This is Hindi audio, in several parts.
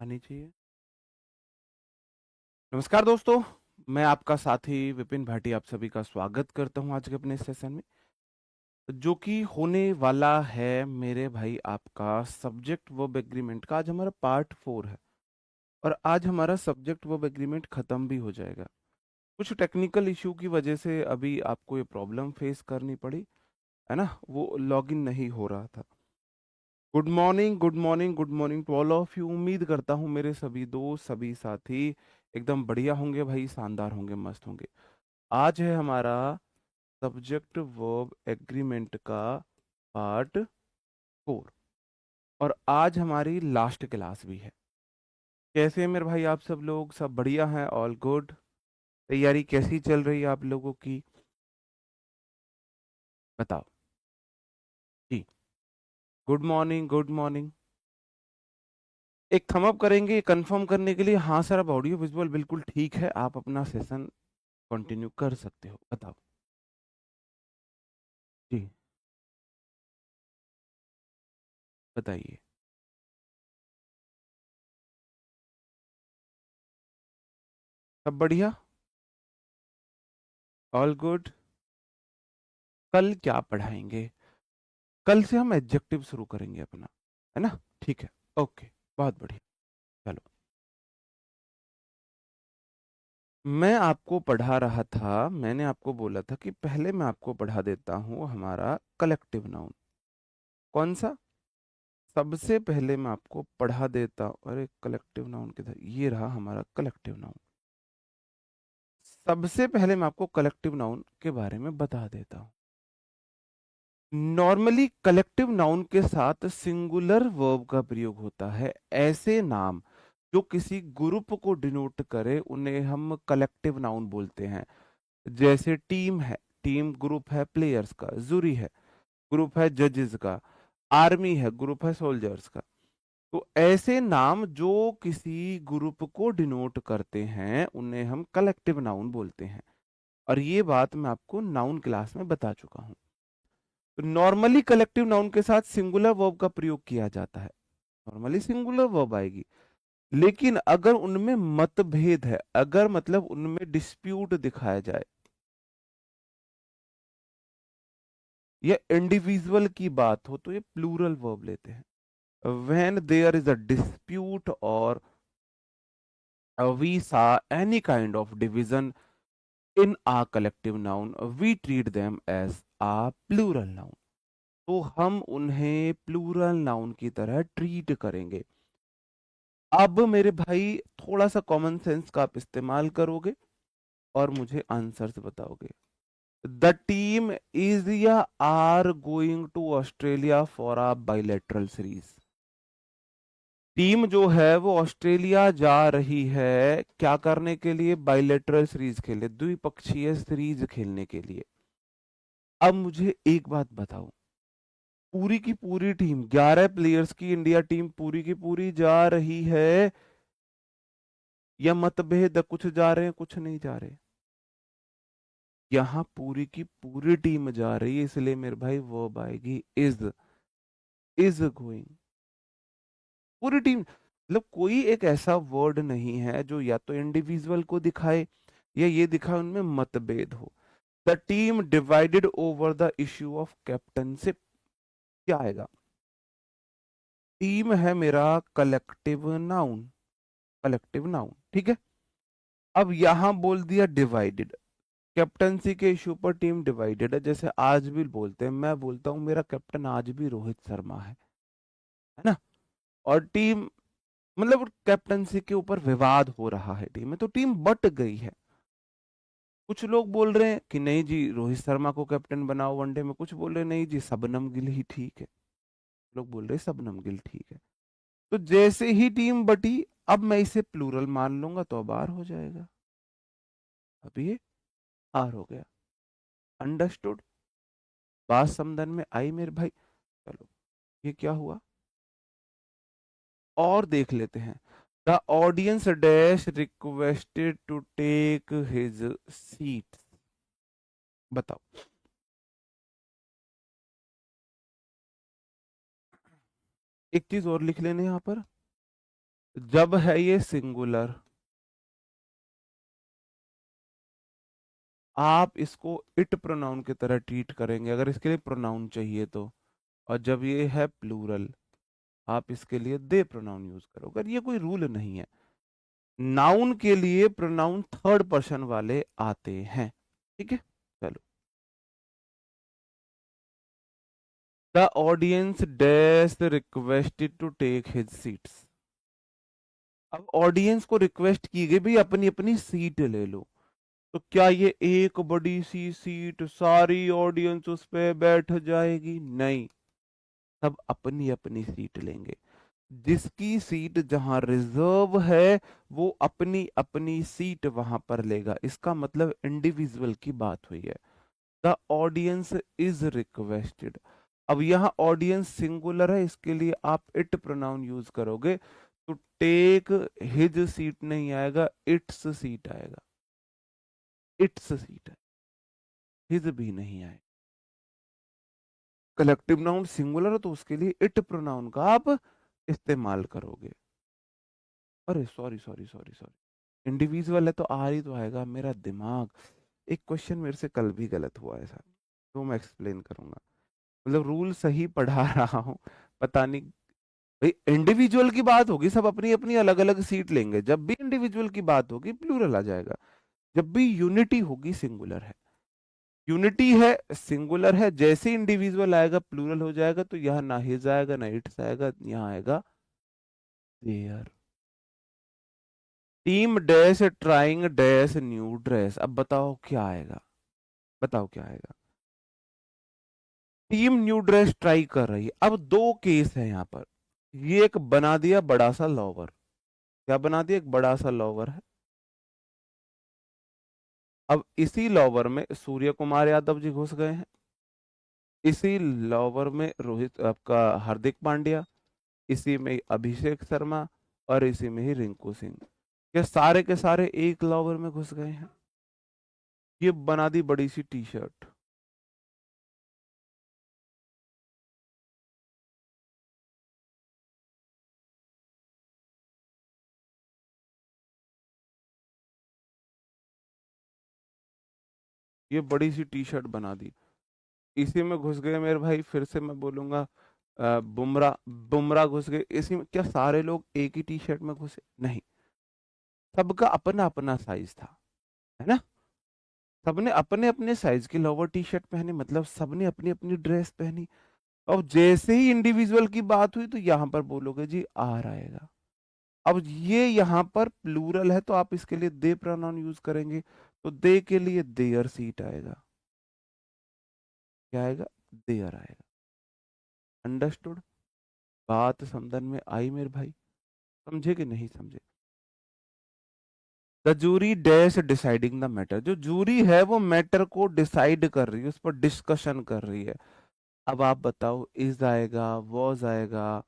आनी चाहिए। नमस्कार दोस्तों, मैं आपका साथी विपिन भाटी आप सभी का स्वागत करता हूं आज के अपने सेशन में, जो कि होने वाला है मेरे भाई आपका सब्जेक्ट वर्ब एग्रीमेंट का। आज हमारा पार्ट 4 है और आज हमारा सब्जेक्ट वर्ब एग्रीमेंट खत्म भी हो जाएगा। कुछ टेक्निकल इश्यू की वजह से अभी आपको ये प्रॉब्लम फेस करनी पड़ी, है ना, वो लॉगिन नहीं हो रहा था। Good morning, good morning, good morning to all of you. उम्मीद करता हूँ मेरे सभी दोस्त, सभी साथी एकदम बढ़िया होंगे भाई, शानदार होंगे, मस्त होंगे। आज है हमारा सब्जेक्ट वर्ब एग्रीमेंट का पार्ट 4 और आज हमारी लास्ट क्लास भी है। कैसे हैं मेरे भाई आप सब लोग? सब बढ़िया हैं? All good? तैयारी कैसी चल रही है आप लोगों की? बताओ जी। Good morning, good morning. एक थम अप करेंगे कंफर्म करने के लिए। हाँ सर, अब ऑडियो विजुअल बिल्कुल ठीक है, आप अपना सेशन कंटिन्यू कर सकते हो। बताओ जी, बताइए। सब बढ़िया? All good? कल क्या पढ़ाएंगे? कल से हम एडजेक्टिव शुरू करेंगे अपना, है ना? ठीक है, ओके, बहुत बढ़िया। चलो, मैं आपको पढ़ा रहा था, मैंने आपको बोला था कि पहले मैं आपको पढ़ा देता हूँ हमारा कलेक्टिव नाउन। कौन सा? सबसे पहले मैं आपको पढ़ा देता हूँ। अरे कलेक्टिव नाउन किधर? ये रहा हमारा कलेक्टिव नाउन। सबसे पहले मैं आपको कलेक्टिव नाउन के बारे में बता देता हूँ। नॉर्मली कलेक्टिव नाउन के साथ सिंगुलर वर्ब का प्रयोग होता है। ऐसे नाम जो किसी ग्रुप को डिनोट करे उन्हें हम कलेक्टिव नाउन बोलते हैं। जैसे टीम है, टीम ग्रुप है प्लेयर्स का। जूरी है, ग्रुप है जजेस का। आर्मी है, ग्रुप है सोल्जर्स का। तो ऐसे नाम जो किसी ग्रुप को डिनोट करते हैं उन्हें हम कलेक्टिव नाउन बोलते हैं। और ये बात मैं आपको नाउन क्लास में बता चुका हूं। तो नॉर्मली कलेक्टिव नाउन के साथ सिंगुलर वर्ब का प्रयोग किया जाता है। नॉर्मली सिंगुलर वर्ब आएगी, लेकिन अगर उनमें मतभेद है, अगर मतलब उनमें डिस्प्यूट दिखाया जाए या इंडिविजुअल की बात हो, तो ये प्लूरल वर्ब लेते हैं। When there is a dispute और we saw any kind of division in a collective noun, we treat them as a plural noun. तो हम उन्हें प्लूरल नाउन की तरह ट्रीट करेंगे। अब मेरे भाई थोड़ा सा कॉमन सेंस का आप इस्तेमाल करोगे और मुझे आंसर्स बताओगे। द टीम इज या are going to Australia for a bilateral series. Team जो है वो ऑस्ट्रेलिया जा रही है क्या करने के लिए? बाइलेटरल सीरीज खेलने, द्विपक्षीय सीरीज खेलने के लिए। अब मुझे एक बात बताओ, पूरी की पूरी टीम 11 प्लेयर्स की इंडिया टीम पूरी की पूरी जा रही है या मतभेद, कुछ जा रहे हैं कुछ नहीं जा रहे? यहाँ पूरी की पूरी टीम जा रही है, इसलिए मेरे भाई वर्ब आएगी इज गोइंग। पूरी टीम मतलब कोई एक ऐसा वर्ड नहीं है जो या तो इंडिविजुअल को दिखाए या ये दिखाए उनमें मतभेद हो। The team divided over the issue of captainship. क्या आएगा? टीम है मेरा कलेक्टिव नाउन, कलेक्टिव नाउन, ठीक है। अब यहां बोल दिया डिवाइडेड, कैप्टनसी के इश्यू पर टीम डिवाइडेड है। जैसे आज भी बोलते हैं, मैं बोलता हूं मेरा कैप्टन आज भी रोहित शर्मा है ना। और टीम मतलब कैप्टनसी के ऊपर विवाद हो रहा है टीम में, तो टीम बट गई है। कुछ लोग बोल रहे हैं कि नहीं जी रोहित शर्मा को कैप्टन बनाओ वनडे में, कुछ बोल रहे हैं नहीं जी शबनम गिल ही ठीक है, लोग बोल रहे हैं शबनम गिल ठीक है। तो जैसे ही टीम बटी, अब मैं इसे प्लूरल मान लूंगा तो अब आर हो जाएगा। अब ये आर हो गया। अंडरस्टूड? बात समझ में आई मेरे भाई? चलो, ये क्या हुआ और देख लेते हैं। The audience dash requested to take his seat. बताओ। एक चीज और लिख लेने यहाँ पर, जब है ये सिंगुलर, आप इसको इट प्रोनाउन की तरह ट्रीट करेंगे अगर इसके लिए प्रोनाउन चाहिए तो। और जब ये है प्लूरल, आप इसके लिए दे प्रोनाउन यूज करोगे। अगर ये कोई रूल नहीं है, नाउन के लिए प्रोनाउन थर्ड पर्सन वाले आते हैं। ठीक है, चलो। The audience dash requested to take his seats. अब ऑडियंस को रिक्वेस्ट की गई भाई अपनी अपनी सीट ले लो, तो क्या ये एक बड़ी सी सीट सारी ऑडियंस उस पे बैठ जाएगी? नहीं, सब अपनी अपनी सीट लेंगे। जिसकी सीट जहां रिजर्व है वो अपनी अपनी सीट वहां पर लेगा। इसका मतलब इंडिविजुअल की बात हुई है। The audience is requested. अब यहाँ ऑडियंस सिंगुलर है, इसके लिए आप इट प्रोनाउन यूज करोगे, तो टेक हिज सीट नहीं आएगा, इट्स सीट आएगा। इट्स सीट है, हिज भी नहीं आएगा। कलेक्टिव नाउन सिंगुलर है तो उसके लिए इट प्रोनाउन का आप इस्तेमाल करोगे। अरे sorry sorry sorry sorry, individual है तो आर ही तो आएगा। मेरा दिमाग, एक क्वेश्चन मेरे से कल भी गलत हुआ है सर, तो मैं एक्सप्लेन करूंगा। मतलब रूल सही पढ़ा रहा हूँ, पता नहीं। भाई इंडिविजुअल की बात होगी, सब अपनी अपनी अलग अलग सीट लेंगे। जब भी इंडिविजुअल की बात होगी प्लूरल आ जाएगा। जब भी यूनिटी होगी सिंगुलर है। यूनिटी है, सिंगुलर है, जैसे इंडिविजुअल आएगा प्लूरल हो जाएगा। तो यहाँ ना हिज आएगा ना इट्स आएगा, यहाँ आएगा there. Team dash trying dash new dress. अब बताओ क्या आएगा, बताओ क्या आएगा। टीम न्यू ड्रेस ट्राई कर रही है। अब दो केस है यहाँ पर। ये एक बना दिया बड़ा सा लॉवर। क्या बना दिया? एक बड़ा सा लॉवर है। अब इसी लॉवर में सूर्य कुमार यादव जी घुस गए हैं, इसी लॉवर में रोहित आपका हार्दिक पांड्या, इसी में अभिषेक शर्मा, और इसी में ही रिंकू सिंह। ये सारे के सारे एक लॉवर में घुस गए हैं। ये बना दी बड़ी सी टी शर्ट। ये बड़ी सी टी शर्ट बना दी। इसी में घुस गए मेरे भाई, फिर से मैं बोलूंगा, बुमराह। बुमराह घुस गए इसी में। क्या सारे लोग एक ही टी शर्ट में घुसे? नहीं, सबका अपना अपना साइज था, है ना। सबने अपने अपने साइज की लोअर टी शर्ट पहनी, मतलब सबने अपनी अपनी ड्रेस पहनी। और जैसे ही इंडिविजुअल की बात हुई तो यहां पर बोलोगे जी आर आएगा। अब ये यहाँ पर प्लूरल है तो आप इसके लिए दे प्रोनाउन यूज करेंगे, तो दे के लिए देयर सीट आएगा। क्या आएगा? देयर आएगा। अंडरस्टूड? बात समझन में आई मेरे भाई? समझे कि नहीं समझे? The jury dash deciding the matter. जो जूरी है वो मैटर को डिसाइड कर रही है, उस पर डिस्कशन कर रही है। अब आप बताओ, इज आएगा, वॉज आएगा,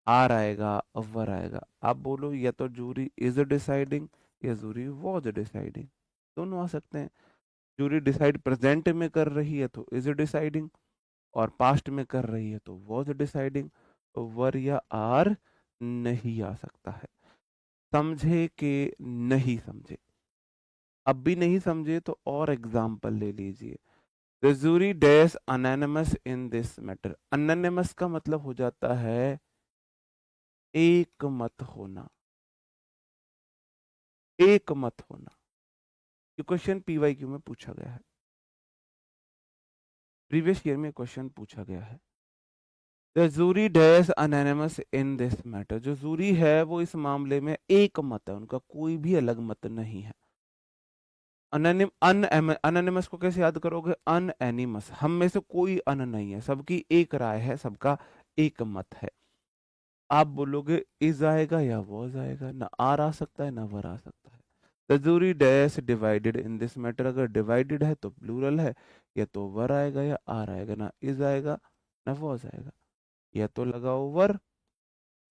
आर आएगा, अवर आएगा? आप बोलो या तो जूरी इज डिसाइडिंग या जूरी वॉज डिसाइडिंग, दोनों आ सकते हैं। जूरी डिसाइड प्रेजेंट में कर रही है तो इज डिसाइडिंग, और पास्ट में कर रही है तो वॉज डिसाइडिंग। वर या आर नहीं आ सकता है। समझे कि नहीं समझे? अब भी नहीं समझे तो और एग्जाम्पल ले लीजिए। The jury dash anonymous in this matter. Anonymous का मतलब हो जाता है एक मत होना, एक मत होना। ये क्वेश्चन पीवाईक्यू में पूछा गया है, प्रीवियस ईयर में क्वेश्चन पूछा गया है। The jury dash anonymous in this matter. जो जूरी है वो इस मामले में एक मत है, उनका कोई भी अलग मत नहीं है। अनोनिमस को कैसे याद करोगे? अनएनिमस, हम में से कोई अन नहीं है, सबकी एक राय है, सबका एक मत है। आप बोलोगे इज आएगा या वॉज आएगा, ना आर आ सकता है ना वर आ सकता है। The jury dash divided in this matter. अगर डिवाइडेड है तो प्लूरल है, या तो वर आएगा या आर आएगा, ना इज आएगा ना वॉज आएगा। या तो लगाओ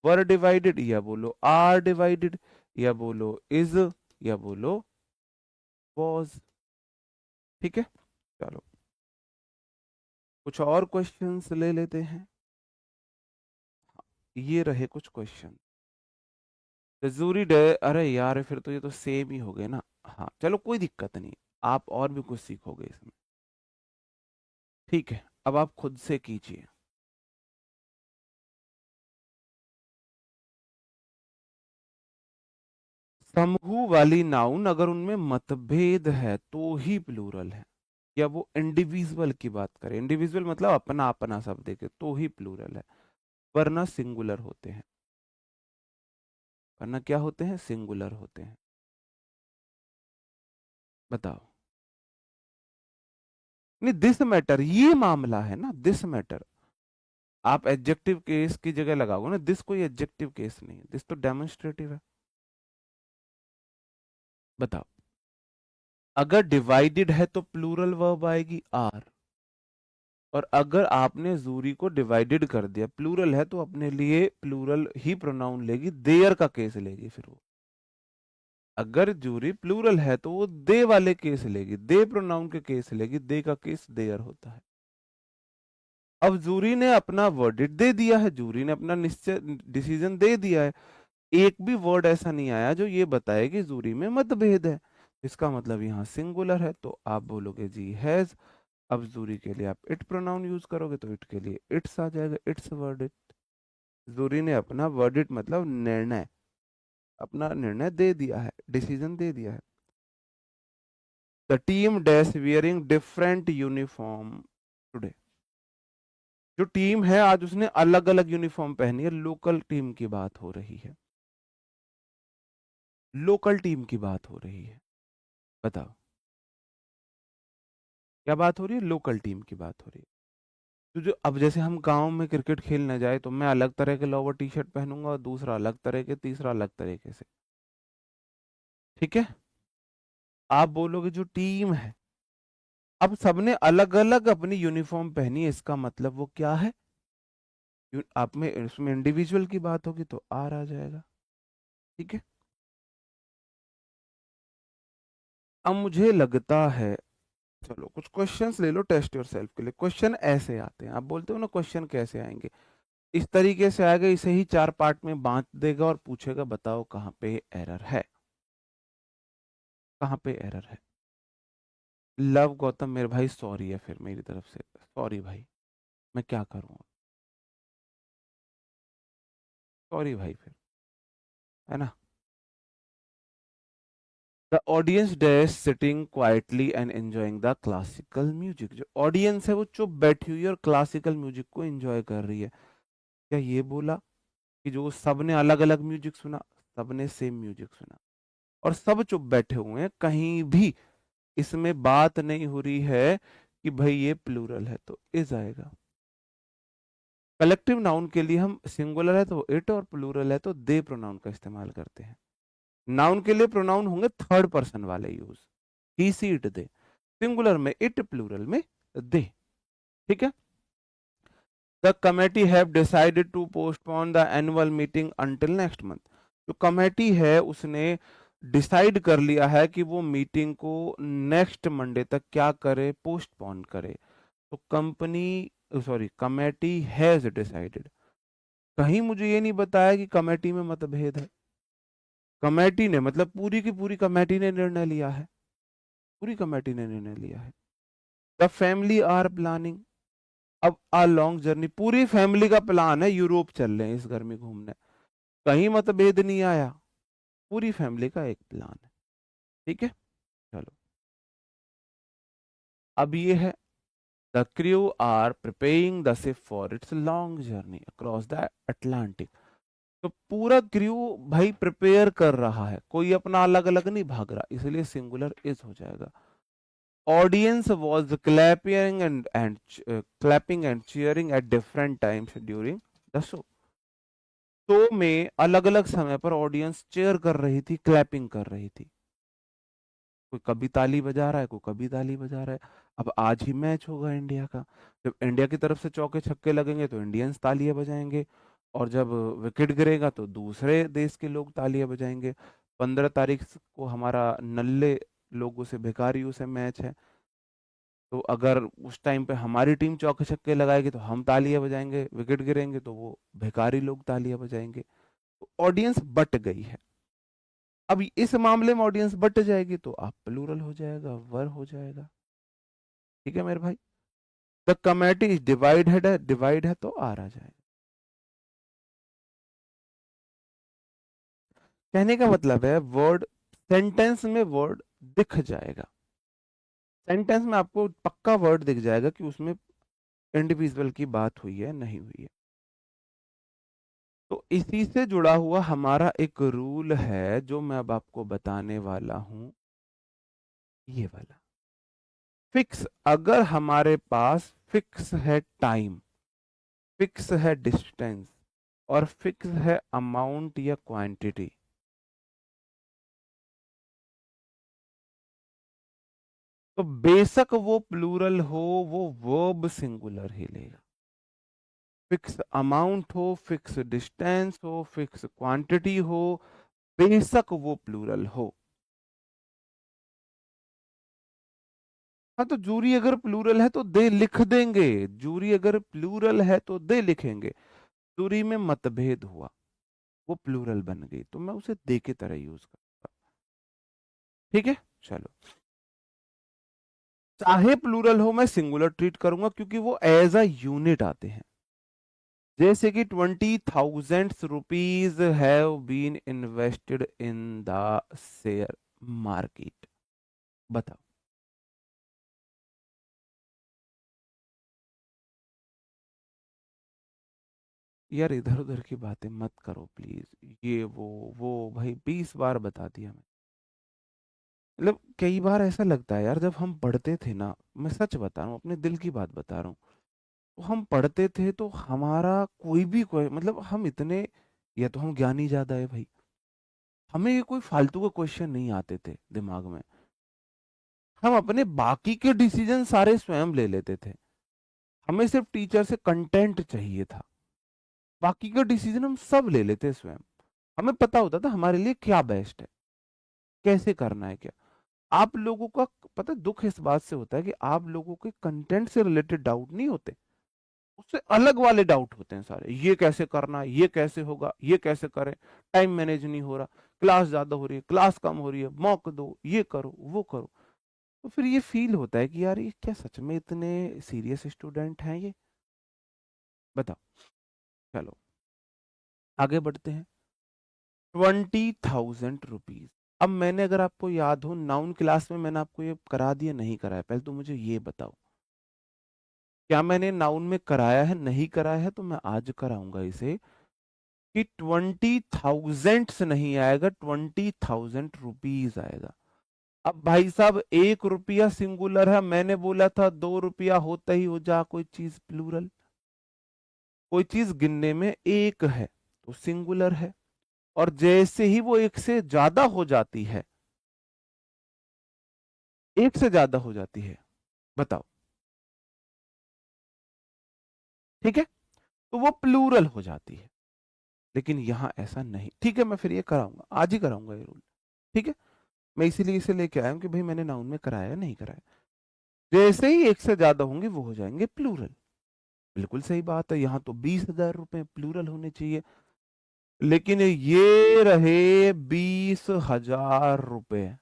वर डिवाइडेड, या बोलो आर डिवाइडेड, या बोलो इज, या बोलो वॉज। ठीक है, चलो कुछ और क्वेश्चंस ले लेते हैं। ये रहे कुछ क्वेश्चन। जूरी डे, अरे यार फिर तो ये तो सेम ही हो गए ना। हाँ चलो कोई दिक्कत नहीं, आप और भी कुछ सीखोगे इसमें। ठीक है, अब आप खुद से कीजिए। समूह वाली नाउन अगर उनमें मतभेद है तो ही प्लूरल है, या वो इंडिविजुअल की बात करें, इंडिविजुअल मतलब अपना अपना सब देखे तो ही प्लूरल है, वरना सिंगुलर होते हैं। वरना क्या होते हैं? सिंगुलर होते हैं। बताओ। नहीं, दिस मैटर ये मामला है ना, दिस मैटर। आप एडजेक्टिव केस की जगह लगाओगे ना, दिस कोई एडजेक्टिव केस नहीं है, दिस तो डेमोन्स्ट्रेटिव है। बताओ। अगर डिवाइडेड है तो प्लूरल वर्ब आएगी आर, और अगर आपने जूरी को डिवाइडेड कर दिया, प्लूरल है तो अपने लिए प्लूरल ही प्रोनाउन लेगी, देयर का केस लेगी फिर वो। अगर जूरी प्लूरल है तो वो दे वाले केस लेगी, दे प्रोनाउन के केस लेगी, दे का केस देयर होता है। अब जूरी ने अपना वर्डिट दे दिया है, जूरी ने अपना निश्चय डिसीजन दे दिया है, एक भी वर्ड ऐसा नहीं आया जो ये बताए कि जूरी में मतभेद है। इसका मतलब यहाँ सिंगुलर है, तो आप बोलोगे जी हैज। अब जूरी के लिए आप इट प्रोनाउन यूज करोगे तो इट के लिए इट्स आ जाएगा, इट्स वर्डिट। जूरी ने अपना वर्डिट मतलब निर्णय, अपना निर्णय दे दिया है, डिसीजन दे दिया है। The team dash wearing different uniform today. जो टीम है आज उसने अलग अलग यूनिफॉर्म पहनी है, लोकल टीम की बात हो रही है, लोकल टीम की बात हो रही है। बताओ क्या बात हो रही है? लोकल टीम की बात हो रही है। तो जो अब जैसे हम गांव में क्रिकेट खेलने जाए तो मैं अलग तरह के लोवर टी शर्ट पहनूंगा और दूसरा अलग तरह के, तीसरा अलग तरीके से। ठीक है। आप बोलोगे जो टीम है, अब सबने अलग अलग अपनी यूनिफॉर्म पहनी है, इसका मतलब वो क्या है? आप में इसमें इंडिविजुअल की बात होगी तो आर आ जाएगा। ठीक है। अब मुझे लगता है, चलो कुछ क्वेश्चंस ले लो टेस्ट योर सेल्फ के लिए। क्वेश्चन ऐसे आते हैं, आप बोलते हो ना क्वेश्चन कैसे आएंगे, इस तरीके से आएगा, इसे ही चार पार्ट में बांट देगा और पूछेगा बताओ कहाँ पे एरर है, कहाँ पे एरर है। लव गौतम मेरे भाई, सॉरी है फिर मेरी तरफ से, सॉरी भाई, मैं क्या करूँ, सॉरी भाई फिर, है ना। The audience dash sitting quietly and enjoying the classical music. जो ऑडियंस है वो चुप बैठी हुई है और क्लासिकल म्यूजिक को एंजॉय कर रही है। क्या ये बोला कि जो सबने अलग अलग म्यूजिक सुना? सबने सेम म्यूजिक सुना और सब चुप बैठे हुए हैं, कहीं भी इसमें बात नहीं हो रही है कि भाई ये प्लूरल है, तो इज आएगा। कलेक्टिव नाउन के लिए हम सिंगुलर है तो इट और प्लूरल है तो दे प्रोनाउन का इस्तेमाल करते हैं। नाउन के लिए प्रोनाउन होंगे थर्ड पर्सन वाले use, he she it they, singular में इट, प्लूरल में दे। ठीक है। The committee have decided to postpone the annual meeting until next month. जो कमेटी है उसने डिसाइड कर लिया है कि वो मीटिंग को नेक्स्ट मंडे तक क्या करे, पोस्टपोन करे। तो company, sorry, committee has decided. कहीं मुझे ये नहीं बताया कि कमेटी में मतभेद है। कमेटी ने मतलब पूरी की पूरी कमेटी ने निर्णय लिया है, पूरी कमेटी ने निर्णय लिया है। द फैमिली आर प्लानिंग अब आ लॉन्ग जर्नी, पूरी फैमिली का प्लान है यूरोप चल रहे हैं इस गर्मी घूमने। कहीं मतभेद नहीं आया, पूरी फैमिली का एक प्लान है। ठीक है। चलो, अब ये है, the crew are preparing the ship for its long journey across the Atlantic. तो पूरा क्रू भाई प्रिपेयर कर रहा है, कोई अपना अलग अलग नहीं भाग रहा, इसलिए सिंगुलर इज हो जाएगा। Audience was clapping and cheering at different times during the show। Show में अलग अलग समय पर ऑडियंस चेयर कर रही थी, क्लैपिंग कर रही थी। कोई कभी ताली बजा रहा है, कोई कभी ताली बजा रहा है। अब आज ही मैच होगा इंडिया का, जब इंडिया की तरफ से चौके छक्के लगेंगे तो इंडियंस तालियां बजाएंगे, और जब विकेट गिरेगा तो दूसरे देश के लोग तालियां बजाएंगे। 15 तारीख को हमारा नल्ले लोगों से, भिखारियों से मैच है, तो अगर उस टाइम पे हमारी टीम चौके छक्के लगाएगी तो हम तालियां बजाएंगे, विकेट गिरेंगे तो वो भिखारी लोग तालियां बजाएंगे। तो ऑडियंस बट गई है। अब इस मामले में ऑडियंस बट जाएगी तो आप प्लूरल हो जाएगा, वर हो जाएगा। ठीक है मेरे भाई, द कमेटी इज डिवाइड है तो आर आ जाएगा। कहने का मतलब है वर्ड सेंटेंस में वर्ड दिख जाएगा, सेंटेंस में आपको पक्का वर्ड दिख जाएगा कि उसमें इंडिविजुअल की बात हुई है नहीं हुई है। तो इसी से जुड़ा हुआ हमारा एक रूल है जो मैं अब आपको बताने वाला हूं, ये वाला। फिक्स, अगर हमारे पास फिक्स है टाइम, फिक्स है डिस्टेंस और फिक्स है अमाउंट या क्वांटिटी, तो बेशक वो प्लूरल हो, वो वर्ब सिंगुलर ही लेगा। फिक्स अमाउंट हो, फिक्स डिस्टेंस हो, फिक्स क्वांटिटी हो, बेशक वो प्लूरल हो। हाँ, तो जूरी अगर प्लूरल है तो दे लिख देंगे, जूरी अगर प्लूरल है तो दे लिखेंगे। जूरी में मतभेद हुआ, वो प्लूरल बन गई, तो मैं उसे दे की तरह यूज करता। ठीक है, चलो। चाहे प्लूरल हो मैं सिंगुलर ट्रीट करूंगा क्योंकि वो एज अ यूनिट आते हैं। जैसे कि 20,000 rupees have been invested in the share market. बताओ। यार इधर उधर की बातें मत करो प्लीज, ये वो भाई 20 बार बता दिया मैं। मतलब कई बार ऐसा लगता है यार, जब हम पढ़ते थे ना, मैं सच बता रहा हूँ, अपने दिल की बात बता रहा हूँ, तो हम पढ़ते थे तो हमारा कोई मतलब हम इतने, या तो हम ज्ञानी ज्यादा है भाई, हमें ये कोई फालतू के क्वेश्चन नहीं आते थे दिमाग में। हम अपने बाकी के डिसीजन सारे स्वयं ले लेते थे, हमें सिर्फ टीचर से कंटेंट चाहिए था, बाकी का डिसीजन हम सब ले लेते स्वयं। हमें पता होता था हमारे लिए क्या बेस्ट है, कैसे करना है क्या। आप लोगों का पता है, दुख इस बात से होता है कि आप लोगों के कंटेंट से रिलेटेड डाउट नहीं होते, उससे अलग वाले डाउट होते हैं सारे। ये कैसे करना, ये कैसे होगा, ये कैसे करें, टाइम मैनेज नहीं हो रहा, क्लास ज्यादा हो रही है, क्लास कम हो रही है, मॉक दो, ये करो वो करो। तो फिर ये फील होता है कि यार ये क्या सच में इतने सीरियस स्टूडेंट हैं ये। बताओ। चलो आगे बढ़ते हैं। 20,000 रुपीज। अब मैंने, अगर आपको याद हो, नाउन क्लास में मैंने आपको ये करा दिया नहीं कराया, पहले तो मुझे ये बताओ, क्या मैंने नाउन में कराया है? नहीं कराया है तो मैं आज कराऊंगा इसे, कि 20,000 से नहीं आएगा, 20,000 रुपीज आएगा। अब भाई साहब 1 रुपया सिंगुलर है, मैंने बोला था 2 रुपया होता ही हो जा कोई चीज प्लूरल, कोई चीज गिनने में एक है तो सिंगुलर है, और जैसे ही वो एक से ज्यादा हो जाती है, एक से ज्यादा हो जाती है, बताओ, ठीक है, तो वो प्लूरल हो जाती है। लेकिन यहां ऐसा नहीं, ठीक है, मैं फिर ये कराऊंगा, आज ही कराऊंगा ये रूल। ठीक है, मैं इसीलिए इसे लेके आया हूं कि भाई मैंने नाउन में कराया है, नहीं कराया। जैसे ही एक से ज्यादा होंगे वो हो जाएंगे प्लूरल। बिल्कुल सही बात है, यहाँ तो 20,000 रुपए प्लूरल होने चाहिए, लेकिन ये रहे 20,000 रुपए,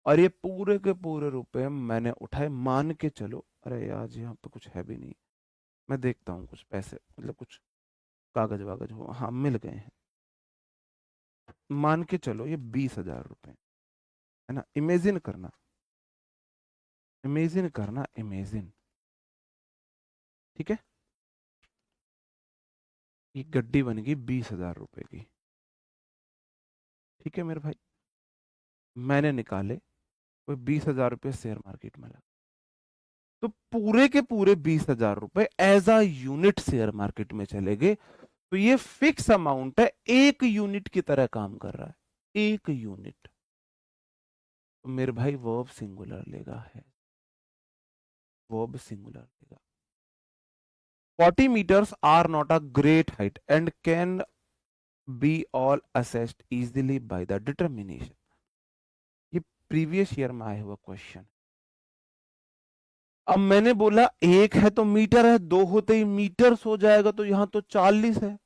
और ये पूरे के पूरे रुपए मैंने उठाए, मान के चलो, अरे आज यहाँ तो कुछ है भी नहीं, मैं देखता हूँ कुछ पैसे, मतलब कुछ कागज वागज हो, हाँ मिल गए हैं, मान के चलो ये 20,000 रुपए है ना। इमेजिन करना, इमेजिन करना, इमेजिन। ठीक है, ये गड्डी बन गई 20,000 रुपए की। ठीक है मेरे भाई, मैंने निकाले, कोई 20,000 रुपये शेयर मार्केट में लगा, तो पूरे के पूरे 20,000 रुपए as a unit share market में चले गए। तो ये फिक्स अमाउंट है, एक यूनिट की तरह काम कर रहा है, एक यूनिट। तो मेरे भाई वर्ब सिंगुलर लेगा है, वर्ब सिंगुलर लेगा। 40 meters are not a great height and can be all assessed easily by the determination। ये प्रीवियस ईयर में आया हुआ क्वेश्चन। अब मैंने बोला एक है तो मीटर है, दो होते ही मीटर्स हो जाएगा, तो यहां तो 40 है,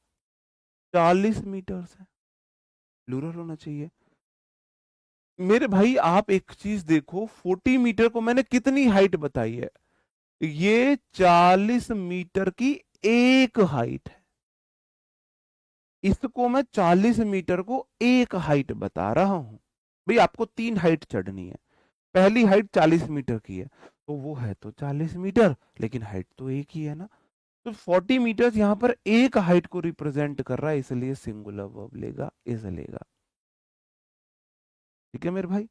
40 मीटर्स है, प्लूरल होना चाहिए। मेरे भाई आप एक चीज देखो, 40 मीटर को मैंने कितनी हाइट बताई है? ये 40 मीटर की एक हाइट है। इसको मैं 40 मीटर को एक हाइट बता रहा हूं। भाई आपको 3 हाइट चढ़नी है। पहली हाइट 40 मीटर की है, तो वो है तो 40 मीटर, लेकिन हाइट तो एक ही है ना। तो 40 मीटर्स यहां पर एक हाइट को रिप्रेजेंट कर रहा है, इसलिए सिंगुलर वर्ब लेगा, इज लेगा। ठीक है मेरे भाई।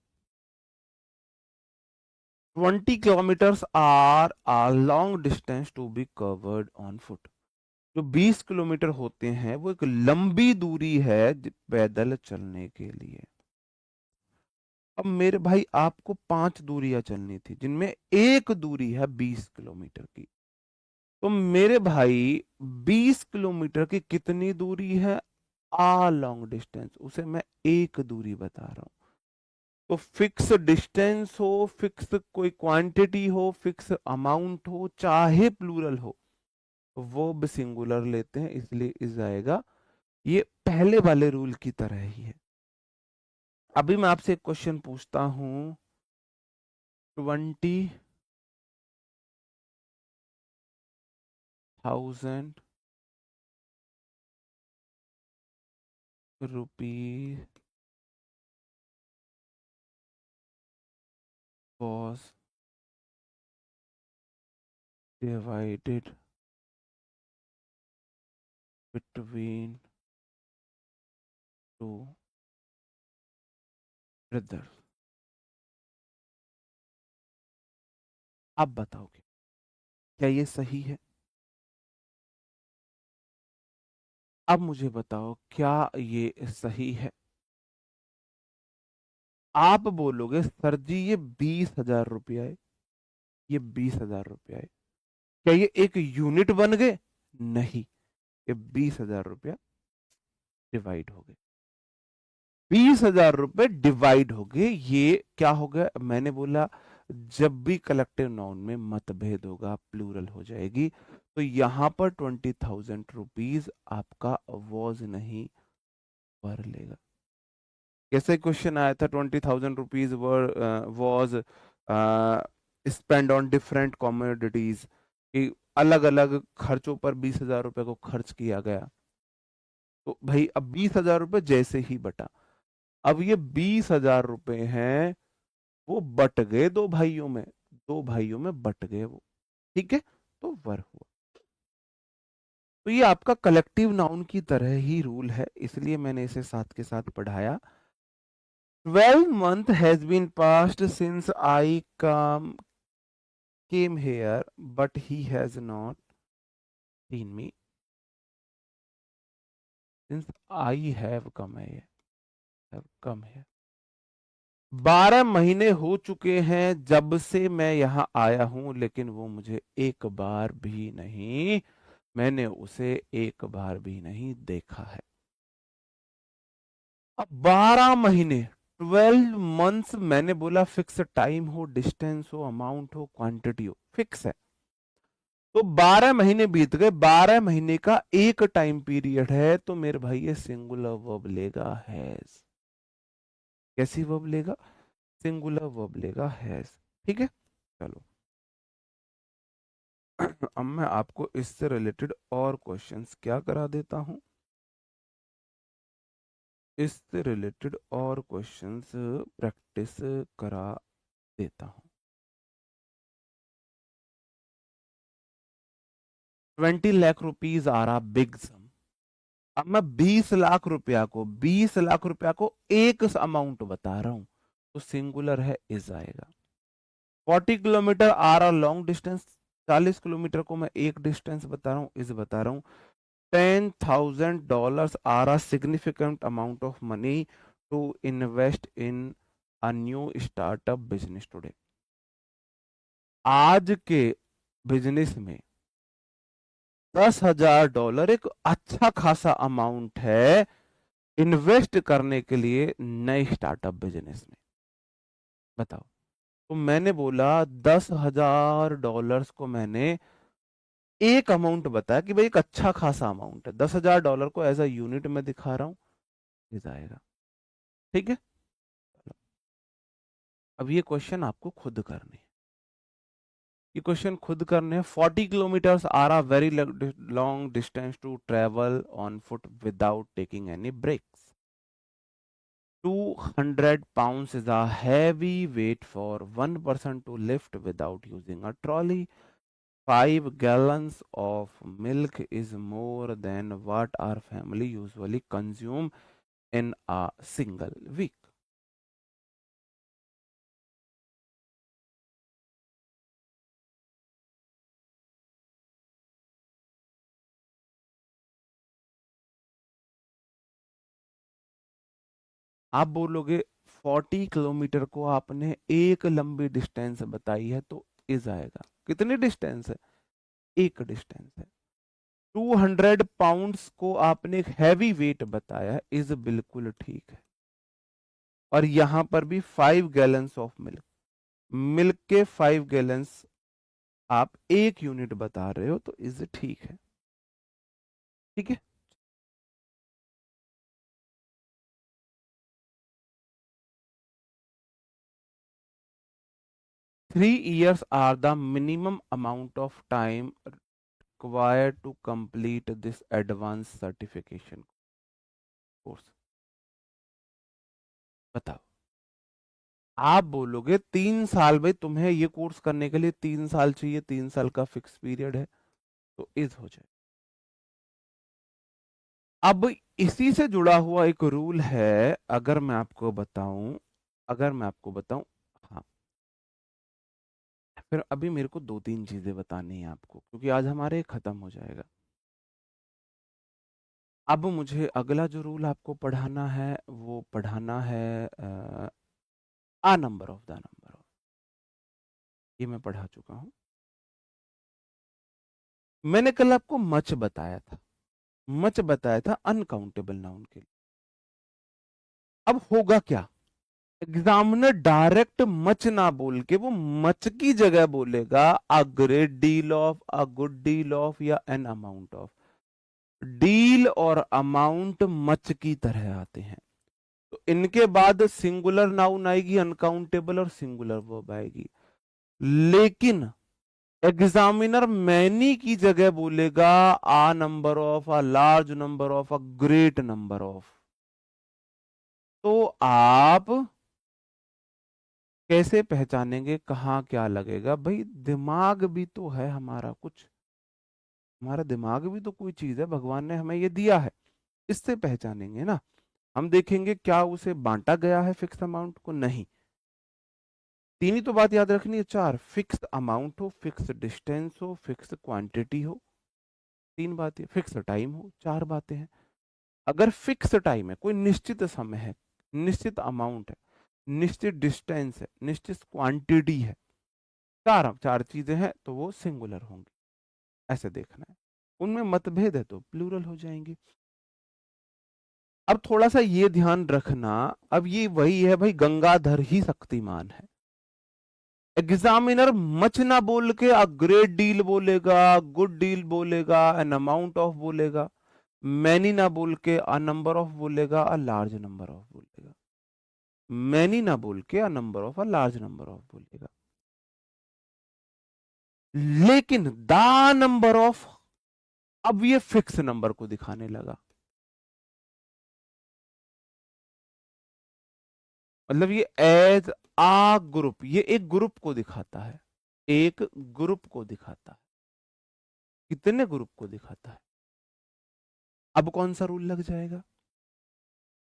20 kilometers are a long distance to be covered on foot। जो 20 किलोमीटर होते हैं वो एक लंबी दूरी है पैदल चलने के लिए। अब मेरे भाई आपको 5 दूरियां चलनी थी, जिनमें एक दूरी है 20 किलोमीटर की। तो मेरे भाई 20 किलोमीटर की कितनी दूरी है? आ लॉन्ग डिस्टेंस, उसे मैं एक दूरी बता रहा हूं। तो फिक्स डिस्टेंस हो, फिक्स कोई क्वांटिटी हो, फिक्स अमाउंट हो, चाहे प्लूरल हो, वर्ब सिंगुलर लेते हैं, इसलिए इस आएगा। ये पहले वाले रूल की तरह ही है। अभी मैं आपसे एक क्वेश्चन पूछता हूं। 20,000 rupees was divided between two brothers। आप बताओगे क्या ये सही है? अब मुझे बताओ क्या ये सही है? आप बोलोगे सर जी ये 20,000 रुपया है, ये 20,000 रुपया है। क्या ये एक यूनिट बन गए? नहीं, ये 20,000 रुपया डिवाइड हो गए। 20,000 रुपए डिवाइड हो गए। ये क्या हो गया? मैंने बोला जब भी कलेक्टिव नाउन में मतभेद होगा प्लूरल हो जाएगी। तो यहां पर 20,000 रुपीज आपका वॉज नहीं वर लेगा। कैसे क्वेश्चन आया था? 20,000 rupees was spend on different commodities, कि अलग अलग खर्चों पर 20,000 रुपए को खर्च किया गया। तो भाई अब 20,000 रुपए जैसे ही बटा, अब ये 20,000 रुपए हैं, वो बट गए दो भाइयों में, दो भाइयों में बट गए वो। ठीक है, तो वर हुआ। तो ये आपका कलेक्टिव नाउन की तरह ही रूल है, इसलिए मैंने इसे साथ के साथ पढ़ाया। 12 month has been passed since I came here, but he has not seen me since I have come here। 12 महीने हो चुके हैं जब से मैं यहाँ आया हूं, लेकिन वो मुझे एक बार भी नहीं, मैंने उसे एक बार भी नहीं देखा है। अब 12 महीने, 12 months, मैंने बोला फिक्स टाइम हो, डिस्टेंस हो, अमाउंट हो, क्वांटिटी हो, फिक्स है। तो 12 महीने बीत गए, 12 महीने का एक टाइम पीरियड है, तो मेरे भाई ये सिंगुलर वर्ब लेगा हैज। कैसी वर्ब लेगा? सिंगुलर वर्ब लेगा हैज। ठीक है, चलो। अब मैं आपको इससे रिलेटेड और क्वेश्चंस क्या करा देता हूं, इससे रिलेटेड और क्वेश्चंस प्रैक्टिस करा देता हूं। 20 लाख रुपीज आ रहा बिग सम। अब मैं 20 लाख रुपया को, 20 लाख रुपया को एक अमाउंट बता रहा हूं, तो सिंगुलर है इज आएगा। 40 किलोमीटर आ रहा लॉन्ग डिस्टेंस, 40 किलोमीटर को मैं एक डिस्टेंस बता रहा हूं, इज बता रहा हूं। $10,000 are a significant amount of money to invest in a new startup business today। आज के बिजनेस में $10,000 एक अच्छा खासा अमाउंट है इन्वेस्ट करने के लिए नए स्टार्टअप बिजनेस में। बताओ। तो मैंने बोला $10,000 को मैंने एक अमाउंट बताया कि भाई एक अच्छा खासा अमाउंट है। $10,000 को एज अ यूनिट में दिखा रहा हूं, इस आएगा। ठीक है। अब ये क्वेश्चन आपको खुद करने हैं, ये क्वेश्चन खुद करने हैं। 40 kilometres are a very long distance to travel on foot without taking any breaks. 200 pounds is a heavy weight for one person to lift without using a trolley. 5 gallons of milk is more than what our family usually consume in a single week. आप बोलोगे 40 किलोमीटर को आपने एक लंबी डिस्टेंस बताई है तो इज आएगा। कितनी डिस्टेंस है? एक डिस्टेंस है। 200 पाउंड्स को आपने एक हैवी वेट बताया है, इज बिल्कुल ठीक है। और यहां पर भी 5 गैलन्स ऑफ मिल्क, मिल्क के 5 गैलन्स आप एक यूनिट बता रहे हो तो इज ठीक है। ठीक है। 3 years are the minimum amount of time required to complete this advanced certification course। बताओ। आप बोलोगे 3 साल, भाई तुम्हें ये कोर्स करने के लिए 3 साल चाहिए, 3 साल का फिक्स पीरियड है तो इज हो जाए। अब इसी से जुड़ा हुआ एक रूल है, अगर मैं आपको बताऊं, अगर मैं आपको बताऊं, हाँ, फिर अभी मेरे को 2-3 चीजें बतानी है आपको, क्योंकि आज हमारे खत्म हो जाएगा। अब मुझे अगला जो रूल आपको पढ़ाना है वो पढ़ाना है a number of the number of, ये मैं पढ़ा चुका हूं। मैंने कल आपको मच बताया था, मच बताया था अनकाउंटेबल नाउन के लिए। अब होगा क्या, एग्जामिनर डायरेक्ट मच ना बोल के वो मच की जगह बोलेगा a great deal of, a good deal of, या एन अमाउंट ऑफ। डील और अमाउंट मच की तरह आते हैं, तो इनके बाद सिंगुलर नाउन आएगी अनकाउंटेबल और सिंगुलर वर्ब आएगी। लेकिन एग्जामिनर मैनी की जगह बोलेगा a number of, a large number of, a great number of. तो आप कैसे पहचानेंगे कहाँ क्या लगेगा? भाई दिमाग भी तो है हमारा कुछ, हमारा दिमाग भी तो कोई चीज है, भगवान ने हमें ये दिया है, इससे पहचानेंगे ना। हम देखेंगे क्या उसे बांटा गया है फिक्स अमाउंट को, नहीं। तीन ही तो बात याद रखनी है, चार, फिक्स अमाउंट हो, फिक्स डिस्टेंस हो, फिक्स क्वांटिटी हो, तीन बातें, फिक्स टाइम हो, चार बातें हैं। अगर फिक्स टाइम है, कोई निश्चित समय है, निश्चित अमाउंट है, निश्चित डिस्टेंस है, निश्चित क्वांटिटी है, चार चार चीजें हैं तो वो सिंगुलर होंगी, ऐसे देखना है। उनमें मतभेद है तो प्लूरल हो जाएंगे। अब थोड़ा सा ये ध्यान रखना, अब ये वही है भाई, गंगाधर ही शक्तिमान है। एग्जामिनर मच ना बोल के अ ग्रेट डील बोलेगा, गुड डील बोलेगा, एन अमाउंट ऑफ बोलेगा। मैनी ना बोल के अ नंबर ऑफ बोलेगा, अ लार्ज नंबर ऑफ बोलेगा। मैनी ना बोल के a number of, a large number of बोलेगा। लेकिन द नंबर ऑफ, अब ये फिक्स नंबर को दिखाने लगा। मतलब ये एज आ ग्रुप, ये एक ग्रुप को दिखाता है, एक ग्रुप को दिखाता है। कितने ग्रुप को दिखाता है? अब कौन सा रूल लग जाएगा?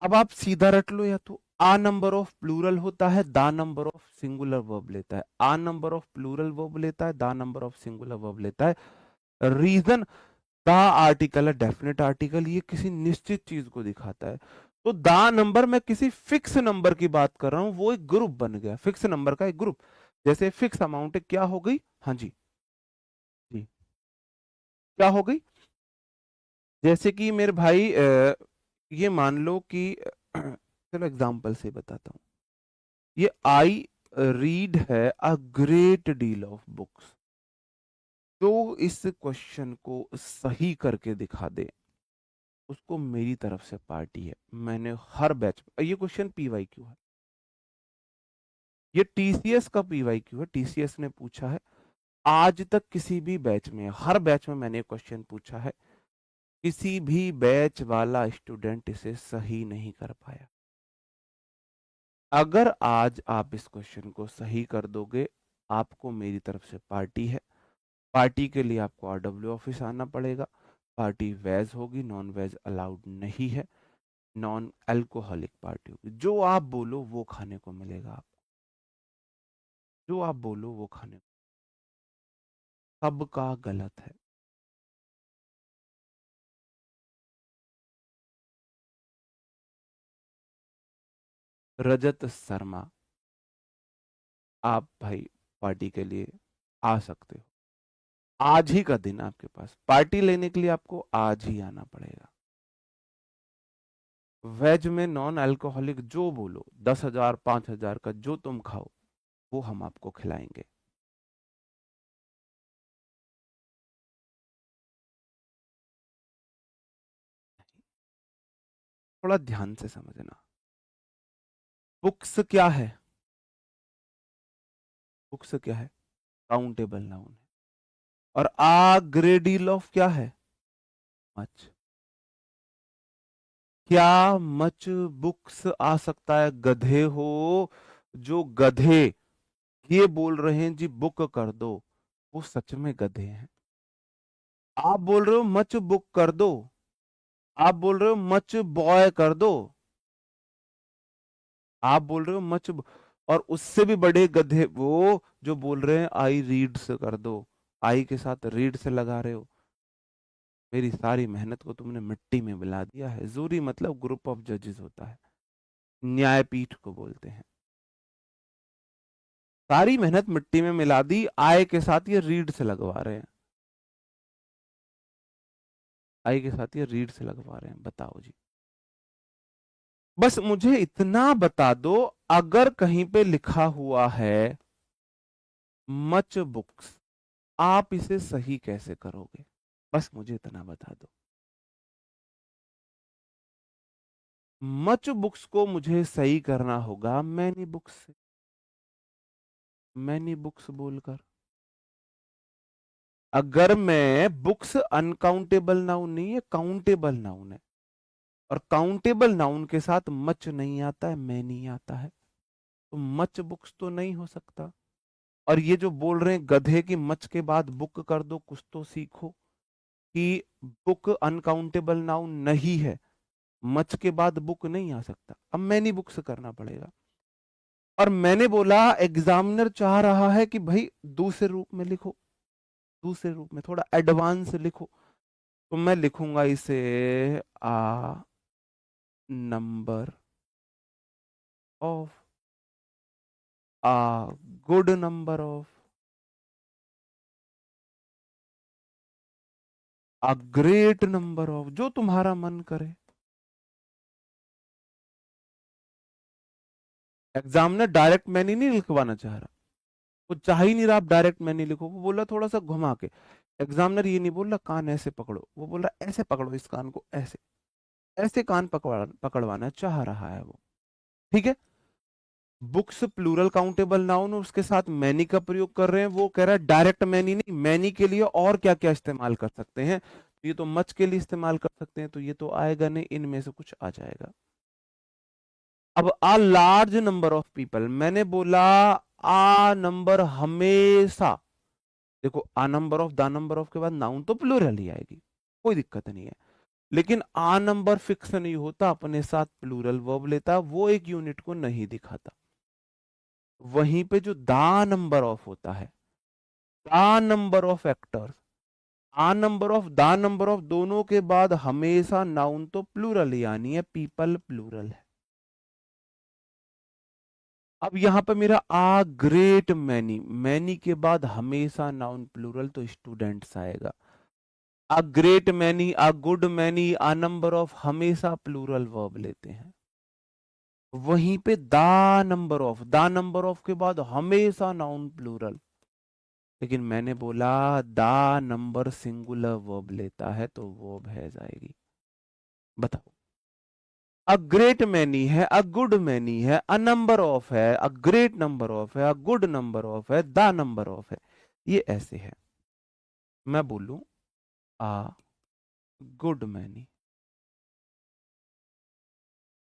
अब आप सीधा रट लो, या तो आ नंबर ऑफ प्लूरल होता है, the number of singular verb लेता है। A number of plural verb लेता है, the number of singular verb लेता है। रीजन, दा आर्टिकल है, डेफिनेट आर्टिकल, ये किसी निश्चित चीज को दिखाता है। तो दा नंबर, मैं किसी फिक्स नंबर की बात कर रहा हूं, वो एक ग्रुप बन गया, फिक्स नंबर का एक ग्रुप। जैसे फिक्स अमाउंट क्या हो गई? हाँ जी, जी, क्या हो गई? जैसे कि मेरे भाई ये मान लो कि चलो एग्जांपल से बताता हूँ। ये आई रीड है अ ग्रेट डील ऑफ बुक्स। जो इस क्वेश्चन को सही करके दिखा दे उसको मेरी तरफ से पार्टी है। मैंने हर बैच, ये क्वेश्चन पीवाईक्यू है, ये टीसीएस का पीवाईक्यू है, टीसीएस ने पूछा है। आज तक किसी भी बैच में, हर बैच में मैंने क्वेश्चन पूछा है, किसी भी बैच वाला स्टूडेंट इसे सही नहीं कर पाया। अगर आज आप इस क्वेश्चन को सही कर दोगे, आपको मेरी तरफ से पार्टी है। पार्टी के लिए आपको आरडब्ल्यू ऑफिस आना पड़ेगा। पार्टी वेज होगी, नॉन वेज अलाउड नहीं है। नॉन अल्कोहलिक पार्टी होगी। जो आप बोलो वो खाने को मिलेगा आपको, जो आप बोलो वो खाने को। सबका गलत है। रजत शर्मा, आप भाई पार्टी के लिए आ सकते हो। आज ही का दिन आपके पास, पार्टी लेने के लिए आपको आज ही आना पड़ेगा। वेज में नॉन अल्कोहलिक जो बोलो, 10,000 5,000 का जो तुम खाओ वो हम आपको खिलाएंगे। थोड़ा ध्यान से समझना। बुक्स क्या है? बुक्स क्या है? काउंटेबल नाउन है। और आ ग्रेडील ऑफ क्या है? मच। क्या मच बुक्स आ सकता है? गधे हो जो गधे ये बोल रहे हैं जी बुक कर दो, वो सच में गधे हैं। आप बोल रहे हो मच बुक कर दो, आप बोल रहे हो मच बॉय कर दो, आप बोल रहे हो और उससे भी बड़े गधे वो जो बोल रहे हैं आई रीड्स कर दो। आई के साथ रीड से लगा रहे हो। मेरी सारी मेहनत को तुमने मिट्टी में मिला दिया है। जूरी मतलब ग्रुप ऑफ जजेस होता है, न्यायपीठ को बोलते हैं। सारी मेहनत मिट्टी में मिला दी, आई के साथ ये रीड से लगवा रहे हैं। आई के साथ ये रीड से लगवा रहे हैं, बताओ जी। बस मुझे इतना बता दो, अगर कहीं पे लिखा हुआ है मच बुक्स, आप इसे सही कैसे करोगे? बस मुझे इतना बता दो। मच बुक्स को मुझे सही करना होगा मैनी बुक्स से, मैनी बुक्स बोलकर। अगर मैं बुक्स अनकाउंटेबल नाउन नहीं है, काउंटेबल नाउन है, और काउंटेबल नाउन के साथ मच नहीं आता है, मैनी आता है, तो मच बुक्स तो नहीं हो सकता। और ये जो बोल रहे हैं गधे की मच के बाद बुक कर दो, कुछ तो सीखो कि बुक अनकाउंटेबल नाउन नहीं है, मच के बाद बुक नहीं आ सकता। अब मैनी बुक्स करना पड़ेगा। और मैंने बोला एग्जामिनर चाह रहा है कि भाई दूसरे रूप में लिखो, दूसरे रूप में थोड़ा एडवांस लिखो। तो मैं लिखूंगा इसे a number of, a good number of, a great number of, जो तुम्हारा मन करे। एग्जामिनर डायरेक्ट मैनी नहीं लिखवाना चाह रहा, वो चाह ही नहीं रहा आप डायरेक्ट मैनी लिखो, वो बोला थोड़ा सा घुमा के। एग्जामिनर ये नहीं बोल रहा कान ऐसे पकड़ो, वो बोल रहा ऐसे पकड़ो इस कान को, ऐसे ऐसे कान पकड़वाना चाह रहा है वो। ठीक है। बुक्स प्लूरल काउंटेबल नाउन, उसके साथ मैनी का प्रयोग कर रहे हैं। वो कह रहा है डायरेक्ट मैनी नहीं, मैनी के लिए और क्या क्या इस्तेमाल कर सकते हैं? तो ये तो मच के लिए इस्तेमाल कर सकते हैं, तो ये तो आएगा नहीं, इनमें से कुछ आ जाएगा। अब a large number of people, मैंने बोला आ नंबर हमेशा, देखो a number of the number of के बाद नाउन तो प्लूरल ही आएगी, कोई दिक्कत नहीं है। लेकिन आ नंबर फिक्स नहीं होता, अपने साथ प्लूरल वर्ब लेता, वो एक यूनिट को नहीं दिखाता। वहीं पे जो दा नंबर ऑफ होता है, the number of actors, a number of the number of दोनों के बाद हमेशा नाउन तो प्लूरल ही आनी है, पीपल प्लूरल है। अब यहां पर मेरा आ ग्रेट मैनी, मैनी के बाद हमेशा नाउन प्लूरल तो स्टूडेंट्स आएगा। A great many, a good many, a number of हमेशा प्लूरल वर्ब लेते हैं। वहीं पे दा number of, the number of के बाद हमेशा नाउन प्लूरल। लेकिन मैंने बोला दा नंबर सिंगुलर वर्ब लेता है, तो वर्ब है जाएगी। बताओ। अ ग्रेट मैनी है, अ गुड मैनी है, अ नंबर ऑफ है, अ ग्रेट नंबर ऑफ है, अ गुड नंबर ऑफ है, द नंबर ऑफ है। ये ऐसे है। मैं बोलूं अ गुड मैनी,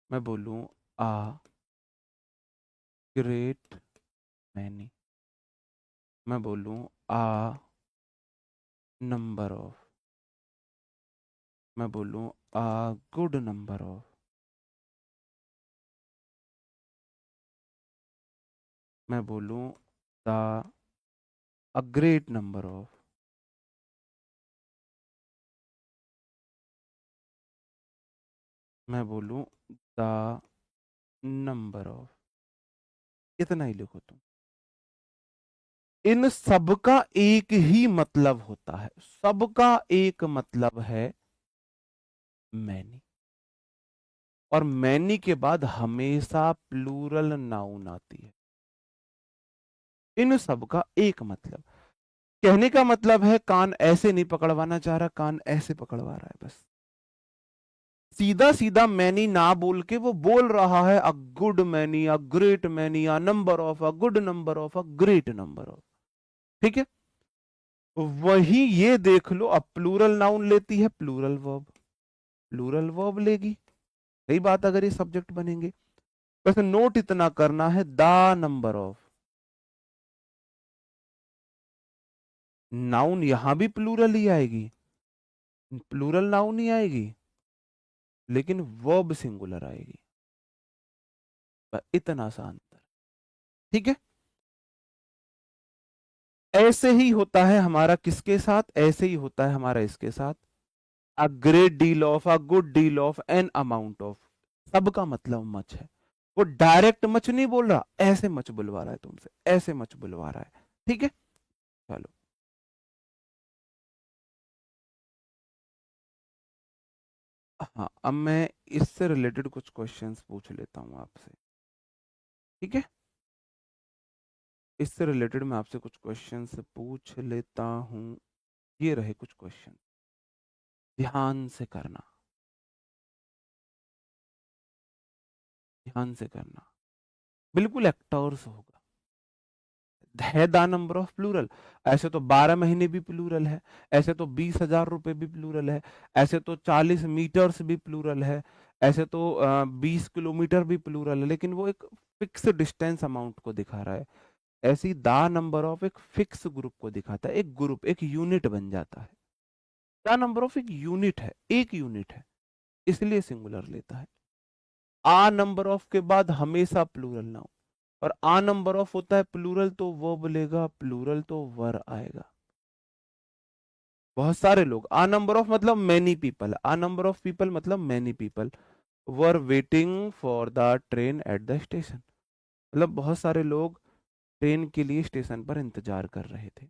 मैं बोलूं अ ग्रेट मैनी, मैं बोलूं अ नंबर ऑफ, मैं बोलूं अ गुड नंबर ऑफ, मैं बोलूं the a great number of, मैं बोलूं द नंबर ऑफ। इतना ही लिखो तुम। इन सबका एक ही मतलब होता है, सबका एक मतलब है मैनी। और मैनी के बाद हमेशा प्लूरल नाउन आती है। इन सबका एक मतलब, कहने का मतलब है कान ऐसे नहीं पकड़वाना चाह रहा, कान ऐसे पकड़वा रहा है बस। सीधा सीधा मैनी ना बोल के वो बोल रहा है a good many, a great many, a number of, a good number of, a great number of. ठीक है। वही ये देख लो, अब प्लूरल नाउन लेती है, प्लूरल वर्ब, प्लूरल वर्ब लेगी। सही बात, अगर ये सब्जेक्ट बनेंगे। बस नोट इतना करना है, द नंबर ऑफ। नाउन यहां भी प्लूरल ही आएगी, प्लूरल नाउन ही आएगी, लेकिन वर्ब सिंगुलर आएगी। बस इतना सा अंतर। ठीक है। ऐसे ही होता है हमारा किसके साथ, ऐसे ही होता है हमारा इसके साथ। अ great deal of, a good deal of, an amount of. सबका मतलब मच है। वो डायरेक्ट मच नहीं बोल रहा, ऐसे मच बुलवा रहा है तुमसे, ऐसे मच बुलवा रहा है। ठीक है। चलो। हाँ, अब मैं इससे रिलेटेड कुछ क्वेश्चंस पूछ लेता हूँ आपसे। ठीक है। इससे रिलेटेड मैं आपसे कुछ क्वेश्चंस पूछ लेता हूँ। ये रहे कुछ क्वेश्चन, ध्यान से करना, ध्यान से करना। बिल्कुल एक्टर्स होगा। है द नंबर ऑफ प्लूरल। ऐसे तो 12 महीने भी प्लूरल है, ऐसे तो 20,000 रुपए भी प्लूरल है, ऐसे तो 40 मीटर्स भी प्लूरल है, ऐसे तो 20 किलोमीटर भी प्लूरल है, लेकिन वो एक फिक्स डिस्टेंस अमाउंट को दिखा रहा है। ऐसे ही द नंबर ऑफ एक फिक्स ग्रुप को दिखाता है, एक ग्रुप, एक यूनिट बन जाता है। द नंबर ऑफ एक यूनिट है, एक यूनिट है, इसलिए सिंगुलर लेता है। आ नंबर ऑफ के बाद हमेशा प्लूरल नाउन, और आ नंबर ऑफ होता है प्लूरल तो वर्ब लेगा, प्लूरल तो वर आएगा। बहुत सारे लोग, आ नंबर ऑफ मतलब many people, a number of people मतलब many people were waiting for the train at the station. मतलब बहुत सारे लोग ट्रेन के लिए स्टेशन पर इंतजार कर रहे थे।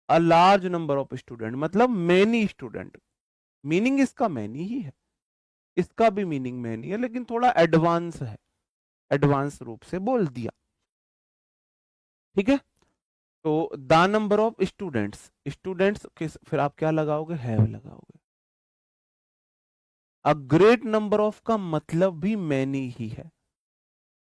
अ लार्ज नंबर ऑफ स्टूडेंट मतलब मैनी स्टूडेंट, मीनिंग इसका मैनी ही है, इसका भी मीनिंग मैनी है, लेकिन थोड़ा एडवांस है, एडवांस रूप से बोल दिया। ठीक है। तो the number of students, students के फिर आप क्या लगाओगे, हैव लगाओगे। अ ग्रेट नंबर ऑफ का मतलब भी मैनी ही है।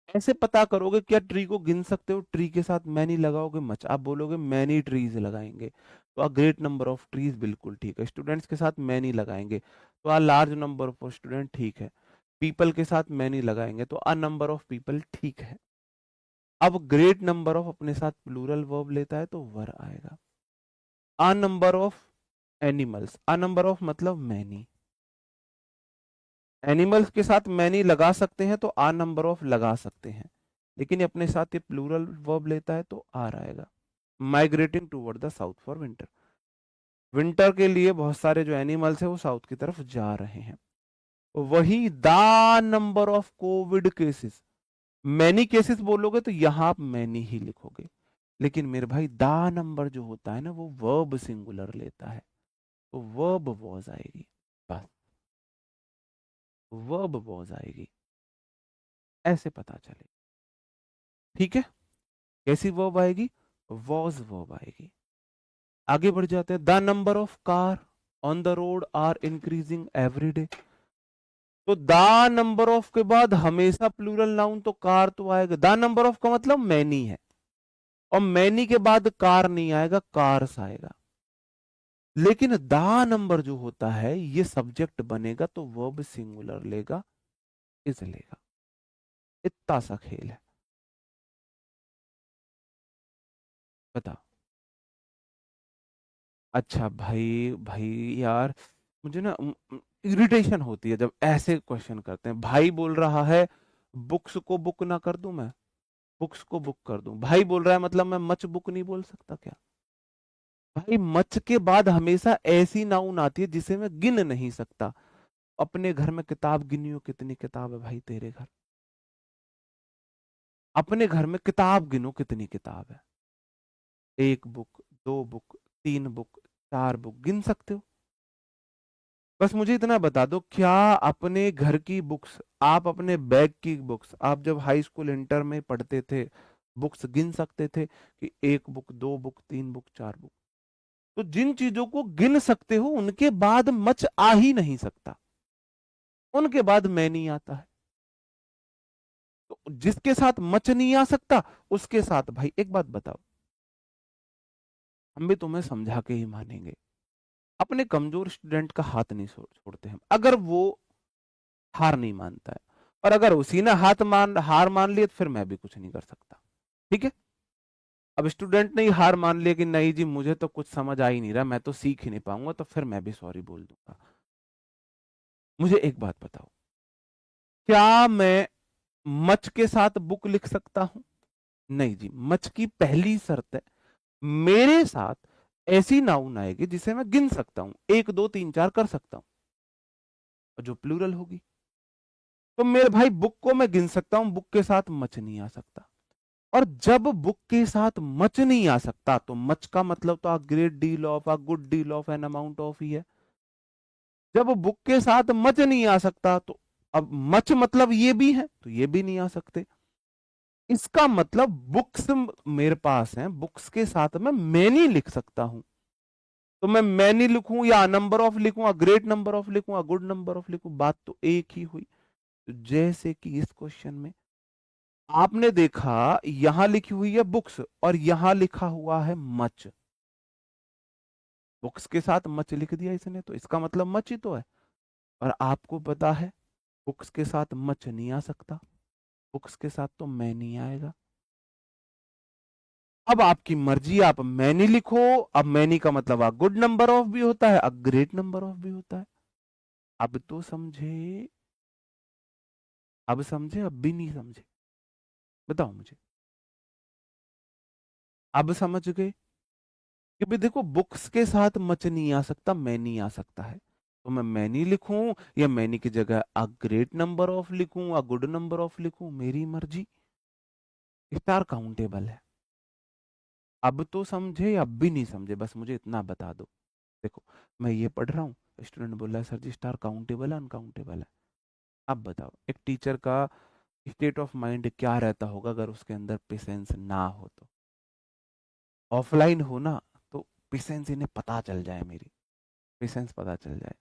ऐसे पता करोगे, क्या ट्री को गिन सकते हो, ट्री के साथ मैनी लगाओगे मच, आप बोलोगे मैनी ट्रीज लगाएंगे, तो a great number of trees बिल्कुल ठीक है। स्टूडेंट्स के साथ मैनी लगाएंगे तो अ लार्ज नंबर ऑफ स्टूडेंट ठीक है। पीपल के साथ मैनी लगाएंगे तो अ नंबर ऑफ पीपल ठीक है। अब ग्रेट नंबर ऑफ अपने साथ प्लूरल वर्ब लेता है तो वर आएगा। A number of animals, a number of मतलब मैनी, एनिमल्स के साथ मैनी लगा सकते हैं तो आ नंबर ऑफ लगा सकते हैं, लेकिन ये अपने साथ ये प्लूरल वर्ब लेता है तो आर आएगा। Migrating toward the south for winter, winter के लिए बहुत सारे जो एनिमल्स है वो साउथ की तरफ जा रहे हैं। वही the number of Covid cases, many cases बोलोगे तो यहां आप मैनी ही लिखोगे, लेकिन मेरे भाई द नंबर जो होता है ना वो वर्ब सिंगुलर लेता है, तो वर्ब वॉज आएगी। बस, वर्ब वॉज आएगी, ऐसे पता चले। ठीक है। कैसी वर्ब आएगी, वॉज वर्ब आएगी। आगे बढ़ जाते हैं, the number of car on the road are increasing every day. तो द नंबर ऑफ के बाद हमेशा प्लूरल नाउन तो कार तो आएगा। द नंबर ऑफ का मतलब मैनी है, और मैनी के बाद कार नहीं आएगा, कार्स आएगा। लेकिन द नंबर जो होता है ये सब्जेक्ट बनेगा तो वर्ब सिंगुलर लेगा, इज लेगा। इतना सा खेल है। बता। अच्छा भाई भाई यार, मुझे ना इरिटेशन होती है जब ऐसे क्वेश्चन करते हैं। भाई बोल रहा है बुक्स को बुक ना कर दूं मैं, बुक्स को बुक कर दूं। भाई बोल रहा है मतलब मैं मच बुक नहीं बोल सकता क्या? भाई मच के बाद हमेशा ऐसी नाउन आती है जिसे मैं गिन नहीं सकता। अपने घर में किताब गिनियो, कितनी किताब है भाई तेरे घर? अपने घर में किताब गिनो, कितनी किताब है? एक बुक, दो बुक, तीन बुक, चार बुक, गिन सकते हो? बस मुझे इतना बता दो, क्या अपने घर की बुक्स, आप अपने बैग की बुक्स, आप जब हाई स्कूल इंटर में पढ़ते थे, बुक्स गिन सकते थे कि एक बुक, दो बुक, तीन बुक, चार बुक? तो जिन चीजों को गिन सकते हो उनके बाद मच आ ही नहीं सकता, उनके बाद मैं नहीं आता है। तो जिसके साथ मच नहीं आ सकता उसके साथ भाई एक बात बताओ, हम भी तुम्हें समझा के ही मानेंगे, अपने कमजोर स्टूडेंट का हाथ नहीं छोड़ते हम, अगर वो हार नहीं मानता है। और अगर उसी ने हार मान लिया तो फिर मैं भी कुछ नहीं कर सकता। ठीक है? अब स्टूडेंट ने ही हार मान लिया कि नहीं जी मुझे तो कुछ समझ आ ही नहीं रहा, मैं तो सीख ही नहीं पाऊंगा, तो फिर मैं भी सॉरी बोल दूंगा। मुझे एक बात बताओ, क्या मैं मच के साथ बुक लिख सकता हूं? नहीं जी, मच की पहली शर्त है मेरे साथ ऐसी नाउन आएगी जिसे मैं गिन सकता हूं, एक दो तीन चार कर सकता हूं, और जो प्लूरल होगी। तो मेरे भाई बुक को मैं गिन सकता हूं, बुक के साथ मच नहीं आ सकता। और जब बुक के साथ मच नहीं आ सकता तो मच का मतलब तो a great deal of, a good deal of, an amount of ही है। जब बुक के साथ मच नहीं आ सकता तो अब मच मतलब ये भी है तो ये भी नहीं आ सकते। इसका मतलब बुक्स मेरे पास हैं, बुक्स के साथ में मैनी लिख सकता हूं। तो मैं मैनी लिखूं या नंबर ऑफ लिखूं, या ग्रेट नंबर ऑफ लिखूं, या गुड नंबर ऑफ लिखूं, बात तो एक ही हुई। तो जैसे कि इस क्वेश्चन में आपने देखा, यहां लिखी हुई है बुक्स और यहां लिखा हुआ है मच। बुक्स के साथ मच लिख दिया इसने तो इसका मतलब मच ही तो है। और आपको पता है बुक्स के साथ मच नहीं आ सकता, बुक्स के साथ तो मैं नहीं आएगा। अब आपकी मर्जी, आप मैनी लिखो। अब मैनी का मतलब आ गुड नंबर ऑफ भी होता है, अ ग्रेट नंबर ऑफ भी होता है। अब तो समझे? अब समझे? अब भी नहीं समझे? बताओ मुझे। अब समझ गए कि भाई देखो, बुक्स के साथ मच नहीं आ सकता, मैनी आ सकता है। तो मैं मैनी लिखूं या मैनी की जगह अ ग्रेट नंबर ऑफ लिखूं, अ गुड नंबर ऑफ लिखूं, मेरी मर्जी। स्टार काउंटेबल है। अब तो समझे? अब भी नहीं समझे? बस मुझे इतना बता दो। देखो, मैं ये पढ़ रहा हूँ, स्टूडेंट बोल रहा है सर जी स्टार काउंटेबल है अनकाउंटेबल है? अब बताओ एक टीचर का स्टेट ऑफ माइंड क्या रहता होगा अगर उसके अंदर पेशेंस ना हो तो? ऑफलाइन हो ना, तो पेशेंस इन्हें पता चल जाए, मेरी पेशेंस पता चल जाए।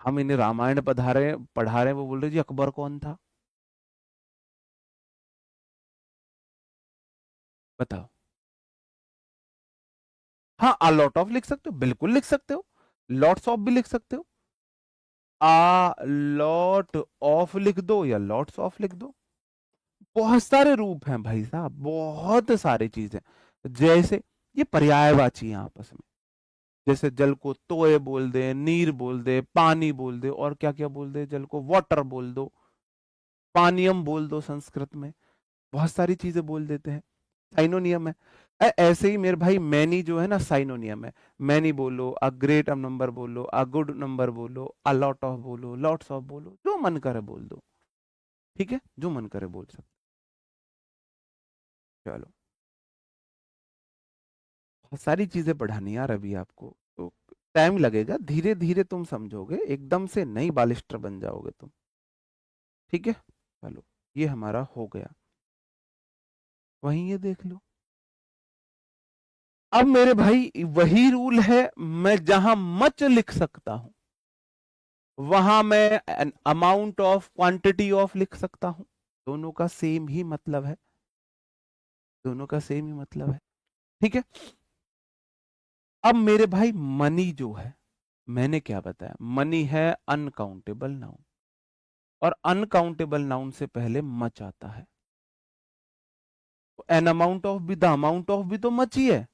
हम इन्हें रामायण पढ़ा रहे हैं, वो बोल रहे जी अकबर कौन था? बताओ। हाँ, आ लॉट ऑफ लिख सकते हो, बिल्कुल लिख सकते हो। लॉट्स ऑफ भी लिख सकते हो। आ लॉट ऑफ लिख दो या लॉट्स ऑफ लिख दो। बहुत सारे रूप हैं भाई साहब, बहुत सारी चीजें। जैसे ये पर्यायवाची हैं आपस में। जैसे जल को तोय बोल दे, नीर बोल दे, पानी बोल दे, और क्या क्या बोल दे, जल को वाटर बोल दो, पानियम बोल दो संस्कृत में। बहुत सारी चीजें बोल देते हैं, साइनोनियम है। ऐसे ही मेरे भाई मैनी जो है ना, साइनोनियम है। मैनी बोलो, अ ग्रेट नंबर बोलो, अ गुड नंबर बोलो, अ लॉट ऑफ बोलो, लॉट्स ऑफ बोलो, जो मन करे बोल दो। ठीक है, जो मन करे बोल सकते। चलो, बहुत सारी चीजें पढ़ानी यार अभी आपको, तो टाइम लगेगा, धीरे धीरे तुम समझोगे, एकदम से नहीं बालिस्टर बन जाओगे तुम। ठीक है? चलो, ये हमारा हो गया। वहीं ये देख लो। अब मेरे भाई वही रूल है, मैं जहां मच लिख सकता हूं वहां मैं अमाउंट ऑफ, क्वांटिटी ऑफ लिख सकता हूं। दोनों का सेम ही मतलब है, दोनों का सेम ही मतलब है। ठीक है। अब मेरे भाई मनी जो है, मैंने क्या बताया, मनी है अनकाउंटेबल नाउन, और अनकाउंटेबल नाउन से पहले मच आता है। एन अमाउंट ऑफ भी, द अमाउंट ऑफ भी तो मच ही है।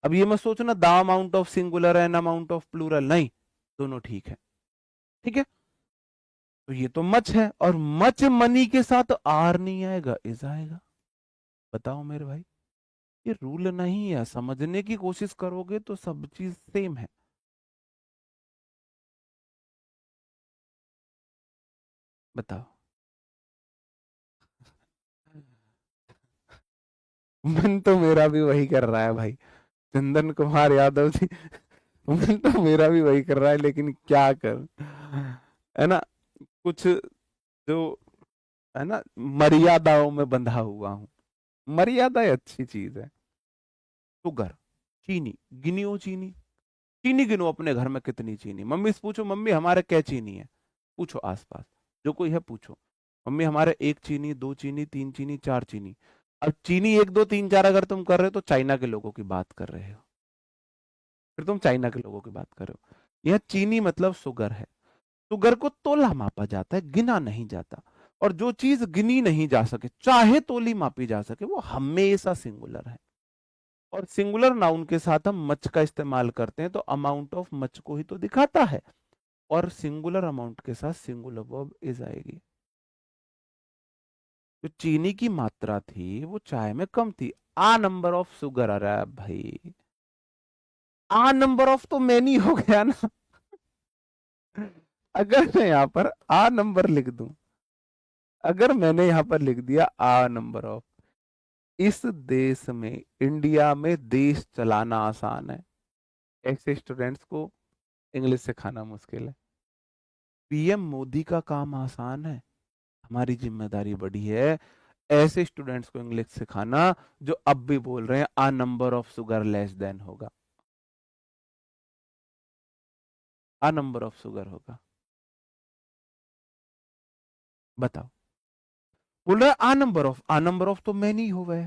अब ये मत सोचना the amount of singular, an amount of plural, नहीं, दोनों ठीक है। ठीक है। तो ये तो मच है, और मच मनी के साथ आर नहीं आएगा, इज आएगा। बताओ मेरे भाई, ये रूल नहीं है, समझने की कोशिश करोगे तो सब चीज सेम है। बताओ। मन तो मेरा भी वही कर रहा है भाई, चंदन कुमार यादव जी। मन तो मेरा भी वही कर रहा है, लेकिन क्या कर, है ना, कुछ जो, है ना, मर्यादाओं में बंधा हुआ हूं। मर्यादा अच्छी चीज है। शुगर, चीनी, गिनियो चीनी, चीनी गिनो अपने घर में कितनी चीनी। मम्मी से पूछो, मम्मी हमारे क्या चीनी है, पूछो आसपास, जो कोई है पूछो, मम्मी हमारे एक चीनी, दो चीनी, तीन चीनी, चार चीनी। अब चीनी एक दो तीन चार अगर तुम कर रहे हो तो चाइना के लोगों की बात कर रहे हो, फिर तुम चाइना के लोगों की बात कर रहे हो। यह चीनी मतलब शुगर है। शुगर को तोला मापा जाता है, गिना नहीं जाता। और जो चीज गिनी नहीं जा सके, चाहे तोली मापी जा सके, वो हमेशा सिंगुलर है। और सिंगुलर नाउन के साथ हम मच का इस्तेमाल करते हैं, तो अमाउंट ऑफ मच को ही तो दिखाता है। और सिंगुलर अमाउंट के साथ सिंगुलर वर्ब इज आएगी। जो चीनी की मात्रा थी वो चाय में कम थी, आ नंबर ऑफ शुगर आ रहा है भाई। आ नंबर ऑफ तो मैनी हो गया ना। अगर मैं यहां पर आ नंबर लिख दूं, अगर मैंने यहां पर लिख दिया आ नंबर ऑफ, इस देश में, इंडिया में देश चलाना आसान है, ऐसे स्टूडेंट्स को इंग्लिश सिखाना मुश्किल है। पीएम मोदी का काम आसान है, हमारी जिम्मेदारी बड़ी है ऐसे स्टूडेंट्स को इंग्लिश सिखाना जो अब भी बोल रहे हैं a number of sugar less than होगा, आ नंबर ऑफ शुगर होगा। बताओ। बोल रहा है a number of, a number of तो मैनी हो गए,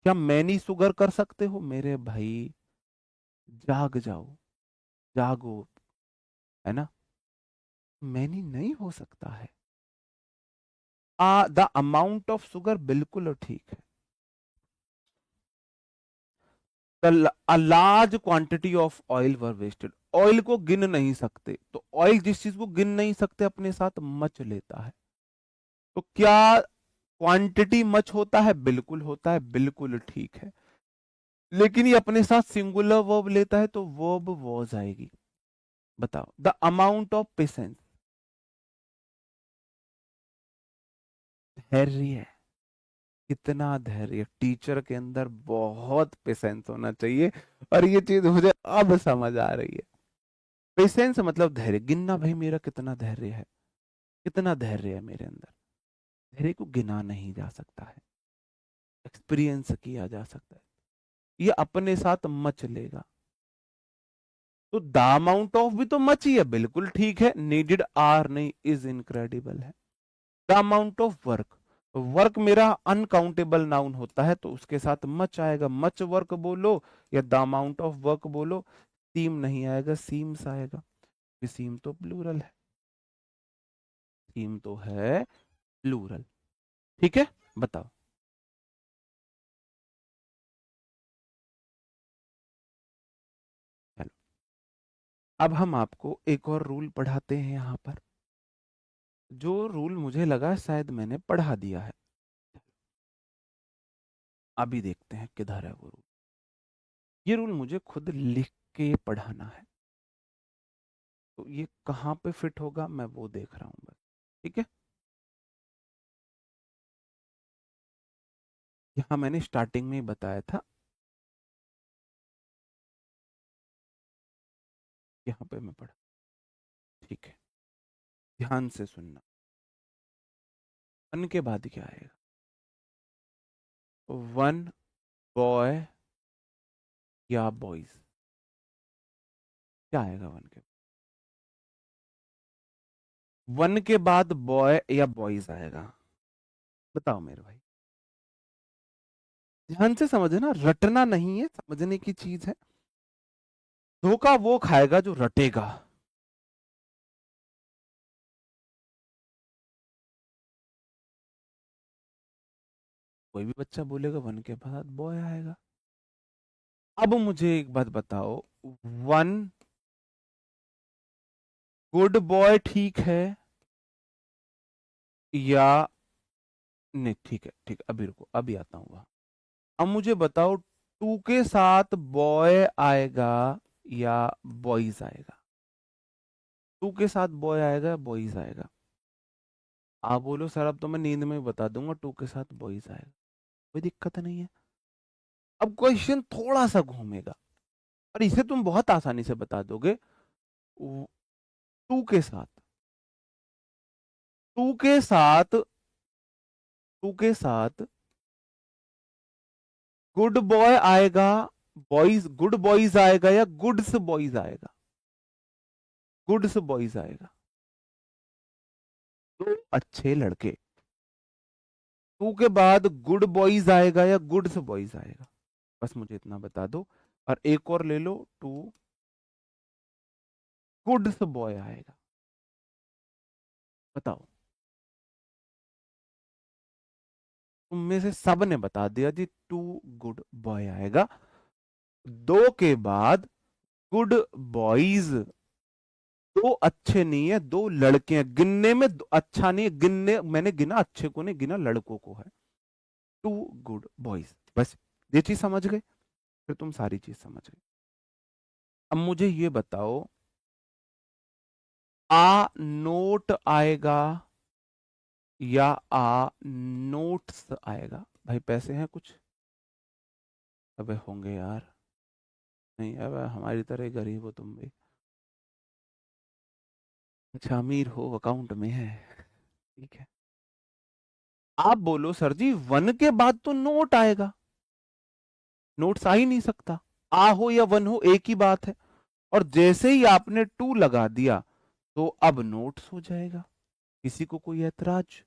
क्या मैनी शुगर कर सकते हो मेरे भाई? जाग जाओ, जागो, है ना, मैनी नहीं हो सकता है। द अमाउंट ऑफ शुगर बिल्कुल ठीक है। A large quantity of oil were wasted, oil को गिन नहीं सकते, तो ऑयल जिस चीज को गिन नहीं सकते अपने साथ मच लेता है। तो क्या क्वांटिटी मच होता है? बिल्कुल होता है, बिल्कुल ठीक है। लेकिन ये अपने साथ सिंगुलर वर्ब लेता है तो वर्ब वॉज आएगी। बताओ। द अमाउंट ऑफ पेशेंस, धैर्य, कितना धैर्य, टीचर के अंदर बहुत पेशेंस होना चाहिए, और ये चीज मुझे अब समझ आ रही है। पेशेंस मतलब धैर्य, गिनना भाई मेरा कितना धैर्य है, कितना धैर्य है मेरे अंदर। धैर्य को गिना नहीं जा सकता है, एक्सपीरियंस किया जा सकता है। ये अपने साथ मच लेगा। तो द अमाउंट ऑफ भी तो मच ही है, बिल्कुल ठीक है, नीडेड आर नहीं, इज इनक्रेडिबल है। The amount of work, work मेरा अनकाउंटेबल नाउन होता है तो उसके साथ मच आएगा, मच वर्क बोलो या द अमाउंट ऑफ वर्क बोलो, सीम नहीं आएगा, सीम्स आएगा। सीम तो प्लूरल है, सीम तो है प्लूरल। ठीक है। बताओ। चलो, अब हम आपको एक और रूल पढ़ाते हैं यहाँ पर, जो रूल मुझे लगा शायद मैंने पढ़ा दिया है। अभी देखते हैं किधर है वो रूल। ये रूल मुझे खुद लिख के पढ़ाना है, तो ये कहाँ पे फिट होगा मैं वो देख रहा हूँ बस। ठीक है। यहाँ मैंने स्टार्टिंग में ही बताया था, यहाँ पे मैं पढ़ा। ठीक है, ध्यान से सुनना। वन के बाद क्या आएगा? वन बॉय या बॉयज, क्या आएगा वन के बाद? वन के बाद बॉय या बॉयज आएगा? बताओ मेरे भाई, ध्यान से समझना, रटना नहीं है, समझने की चीज है। धोखा वो खाएगा जो रटेगा। कोई भी बच्चा बोलेगा वन के बाद बॉय आएगा। अब मुझे एक बात बताओ, वन गुड बॉय ठीक है या नहीं? ठीक है, ठीक है, अभी रुको, अभी आता हूँ वहां। अब मुझे बताओ, टू के साथ बॉय आएगा या बॉयज आएगा? टू के साथ बॉय आएगा, बॉयज आएगा? आप बोलो सर अब तो मैं नींद में ही बता दूंगा टू के साथ बॉयज आएगा, कोई दिक्कत नहीं है। अब क्वेश्चन थोड़ा सा घूमेगा, और इसे तुम बहुत आसानी से बता दोगे। टू के साथ, टू के साथ, टू के साथ गुड बॉय आएगा, बॉयज, गुड बॉयज आएगा या गुड्स बॉयज आएगा? गुड्स बॉयज आएगा, तो अच्छे लड़के। टू के बाद गुड बॉयज आएगा या गुड्स बॉयज आएगा? बस मुझे इतना बता दो। और एक और ले लो, टू गुड्स बॉय आएगा, बताओ। तुम में से सब ने बता दिया जी, टू गुड बॉय आएगा। दो के बाद गुड बॉयज, दो अच्छे नहीं है, दो लड़के हैं, गिनने में अच्छा नहीं है, गिनने मैंने गिना अच्छे को नहीं गिना, लड़कों को है। टू गुड बॉयज, बस ये चीज समझ गए, फिर तुम सारी चीज समझ गए। अब मुझे ये बताओ, आ नोट आएगा या आ नोट्स आएगा? भाई पैसे हैं कुछ? अबे होंगे यार, नहीं अब हमारी तरह गरीब हो तुम भी। अच्छा अमीर हो, अकाउंट में है, ठीक है। आप बोलो सर जी वन के बाद तो नोट आएगा, नोट्स आ ही नहीं सकता। आ हो या वन हो एक ही बात है। और जैसे ही आपने टू लगा दिया तो अब नोट्स हो जाएगा। किसी को कोई ऐतराज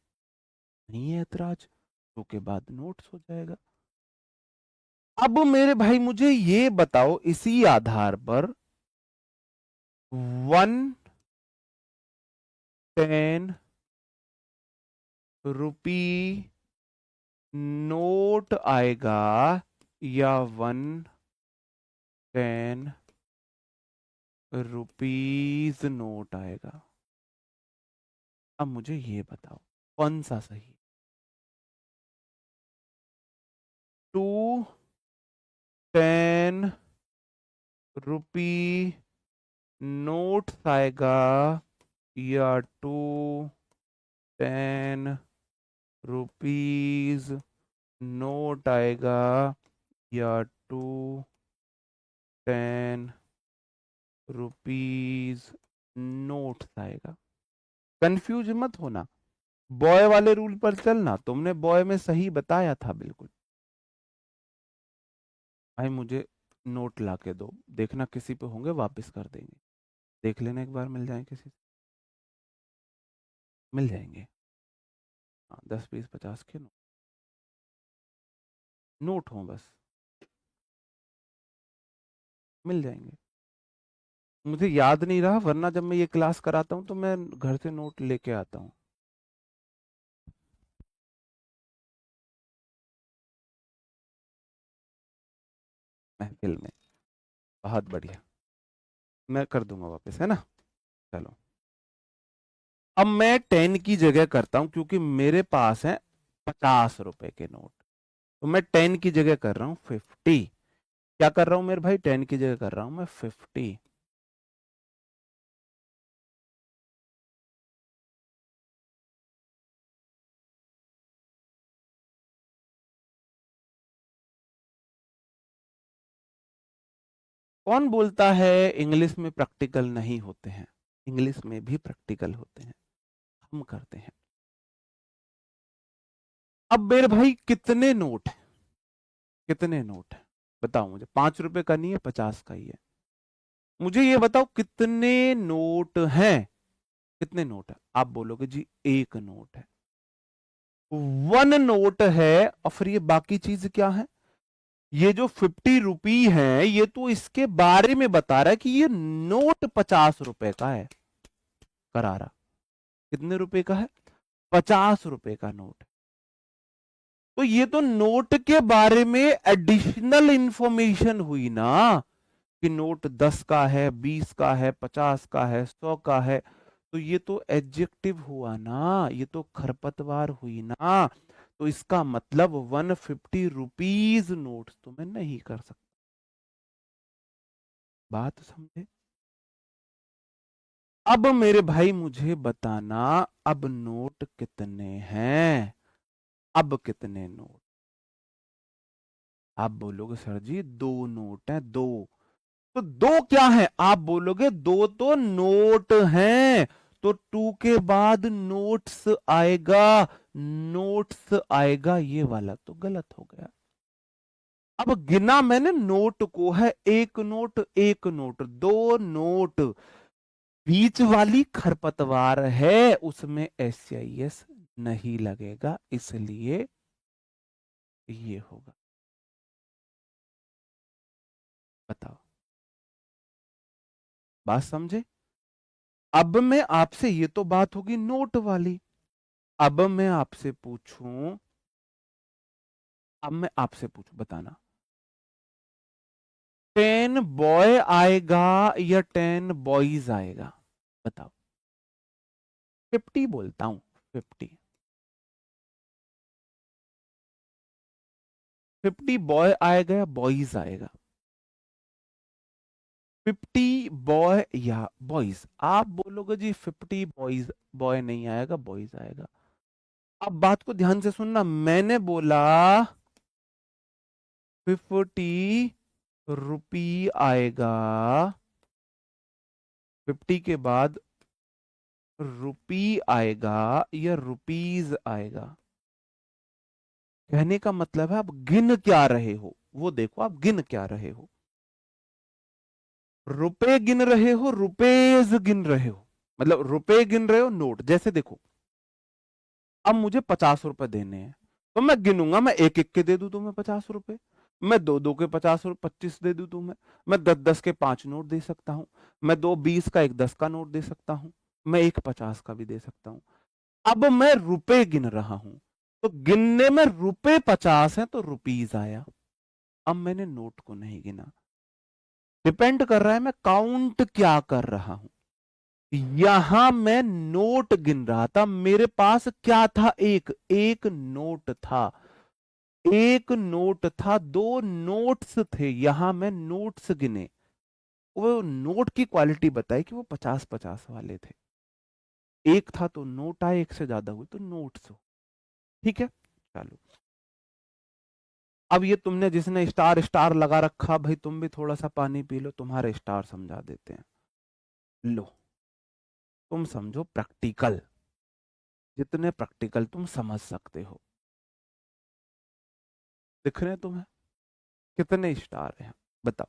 नहीं है? ऐतराज, टू के बाद नोट्स हो जाएगा। अब मेरे भाई मुझे ये बताओ, इसी आधार पर वन टेन रुपी नोट आएगा या वन टेन रुपीज नोट आएगा? अब मुझे ये बताओ कौन सा सही? टू टेन रुपी नोट्स आएगा या टू टेन रुपीज नोट आएगा या टू टेन रुपीज नोट्स आएगा? कंफ्यूज मत होना, बॉय वाले रूल पर चलना। तुमने बॉय में सही बताया था बिल्कुल। भाई मुझे नोट ला के दो, देखना किसी पे होंगे वापस कर देंगे, देख लेना एक बार मिल जाए किसी से, मिल जाएंगे। हाँ 10 20 50 के नोट, नोट हो बस, मिल जाएंगे। मुझे याद नहीं रहा, वरना जब मैं ये क्लास कराता हूँ तो मैं घर से नोट लेके आता हूँ। महफिल में, बहुत बढ़िया, मैं कर दूंगा वापस, है ना? चलो, अब मैं 10 की जगह करता हूं क्योंकि मेरे पास है 50 रुपए के नोट, तो मैं 10 की जगह कर रहा हूं 50। क्या कर रहा हूं मेरे भाई? 10 की जगह कर रहा हूं मैं 50। कौन बोलता है इंग्लिश में प्रैक्टिकल नहीं होते हैं? इंग्लिश में भी प्रैक्टिकल होते हैं, हम करते हैं। अब मेरे भाई कितने नोट हैं? कितने नोट हैं बताओ मुझे, 5 रुपए का नहीं है, 50 का ही है। मुझे ये बताओ कितने नोट हैं? कितने नोट है? आप बोलोगे जी एक नोट है, वन नोट है। और फिर ये बाकी चीज क्या है? ये जो 50 रुपी है, ये तो इसके बारे में बता रहा है कि ये नोट 50 रुपए का है। करारा कितने रुपए का है? 50 रुपए का नोट है। तो ये तो नोट के बारे में एडिशनल इंफॉर्मेशन हुई ना, कि नोट 10 का है, 20 का है, 50 का है, 100 का है। तो ये तो एडजेक्टिव हुआ ना, ये तो खरपतवार हुई ना। तो इसका मतलब 150 रुपीज नोट तो मैं नहीं कर सकता। बात समझे? अब मेरे भाई मुझे बताना, अब नोट कितने हैं? अब कितने नोट? आप बोलोगे सर जी दो नोट हैं, दो। तो दो क्या है? आप बोलोगे दो तो नोट हैं। तो टू के बाद नोट्स आएगा, नोट्स आएगा, ये वाला तो गलत हो गया। अब गिना मैंने नोट को है, एक नोट, एक नोट, दो नोट। बीच वाली खरपतवार है, उसमें SCIS नहीं लगेगा, इसलिए ये होगा। बताओ, बात समझे? अब मैं आपसे, ये तो बात होगी नोट वाली। अब मैं आपसे पूछूं, अब मैं आपसे पूछूं, बताना 10 बॉय आएगा या 10 बॉयज आएगा? बताओ। 50 बोलता हूं, 50। 50 बॉय आएगा या बॉयज आएगा? 50 बॉय या बॉयज? आप बोलोगे जी 50 बॉयज, बॉय नहीं आएगा, बॉयज आएगा। अब बात को ध्यान से सुनना, मैंने बोला 50 रुपी आएगा, 50 के बाद रुपी आएगा या रुपीज आएगा? कहने का मतलब है आप गिन क्या रहे हो, वो देखो आप गिन क्या रहे हो। रुपए गिन रहे हो, रुपीज गिन रहे हो? मतलब रुपए गिन रहे हो, नोट। जैसे देखो, अब मुझे 50 रुपए देने हैं, तो मैं गिनूंगा, मैं एक एक के दे दूं तुम्हें 50 रुपए, मैं दो दो के 50 रुपए 25 दे दूं तुम्हें, मैं 10 10 के 5 नोट दे सकता हूं, मैं दो 20 का, एक 10 का नोट दे सकता हूं, मैं एक 50 का भी दे सकता हूं। अब मैं रुपए गिन रहा हूं, तो गिनने में रुपए 50 है तो रुपीज आया। अब मैंने नोट को नहीं गिना। डिपेंड कर रहा है मैं काउंट क्या कर रहा हूं। यहां मैं नोट गिन रहा था, मेरे पास क्या था? एक एक नोट था, एक नोट था, दो नोट्स थे, यहां मैं नोट्स गिने। वो नोट की क्वालिटी बताई कि वो 50 50 वाले थे। एक था तो नोट आए, एक से ज्यादा हुए तो नोट्स हो। ठीक है, चलो। अब ये तुमने, जिसने स्टार स्टार लगा रखा, भाई तुम भी थोड़ा सा पानी पी लो, तुम्हारे स्टार समझा देते हैं। लो, तुम समझो प्रैक्टिकल, जितने प्रैक्टिकल तुम समझ सकते हो। दिख रहे हैं तुम्हें कितने स्टार हैं? बताओ,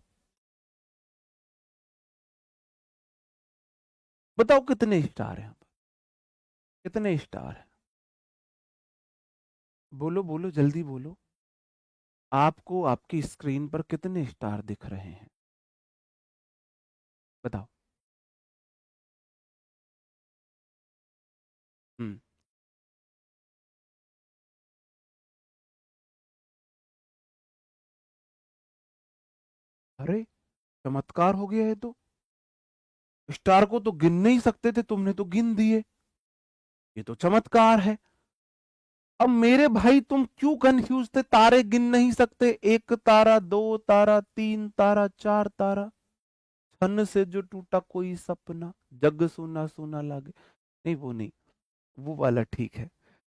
बताओ कितने स्टार हैं? कितने स्टार हैं? बोलो बोलो, जल्दी बोलो। आपको आपकी स्क्रीन पर कितने स्टार दिख रहे हैं? बताओ। हम्म। अरे, चमत्कार हो गया है तो। स्टार को तो गिन नहीं सकते थे, तुमने तो गिन दिए, ये तो चमत्कार है। अब मेरे भाई तुम क्यों कंफ्यूज थे? तारे गिन नहीं सकते? एक तारा, दो तारा, तीन तारा, चार तारा, छन से जो टूटा कोई सपना, जग सुना सुना लागे। नहीं, वो नहीं, वो वाला ठीक है।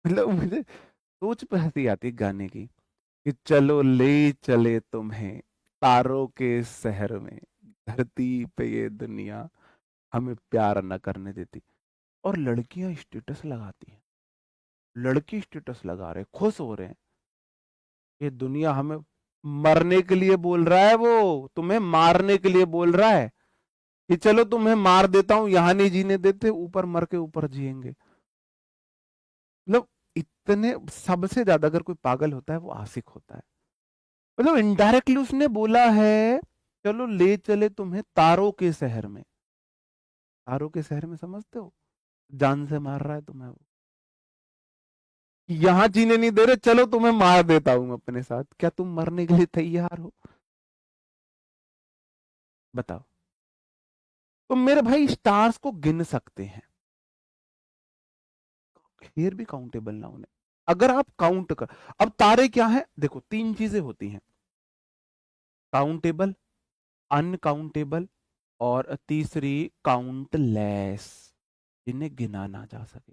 मतलब मुझे सोच पे हंसी आती है गाने की, कि चलो ले चले तुम्हें तारों के शहर में, धरती पे ये दुनिया हमें प्यार न करने देती। और लड़कियां स्टेटस लगाती हैं, लड़की स्टेटस लगा रहे, खुश हो रहे हैं, ये दुनिया हमें मरने के लिए बोल रहा है, वो तुम्हें मारने के लिए बोल रहा है। कि चलो तुम्हें मार देता हूं, यहां नहीं जीने देते, ऊपर मर के ऊपर जिएंगे। मतलब इतने, सबसे ज्यादा अगर कोई पागल होता है वो आशिक होता है। मतलब इनडायरेक्टली उसने बोला है चलो ले चले तुम्हें तारों के शहर में। तारों के शहर में समझते हो, जान से मार रहा है तुम्हें वो, यहां जीने नहीं दे रहे, चलो तुम्हें मार देता हूं अपने साथ, क्या तुम मरने के लिए तैयार हो? बताओ। तो मेरे भाई स्टार्स को गिन सकते हैं, फिर भी काउंटेबल ना होने, अगर आप काउंट कर। अब तारे क्या है, देखो तीन चीजें होती हैं, काउंटेबल, अनकाउंटेबल, और तीसरी काउंटलेस, जिन्हें गिना ना जा सके।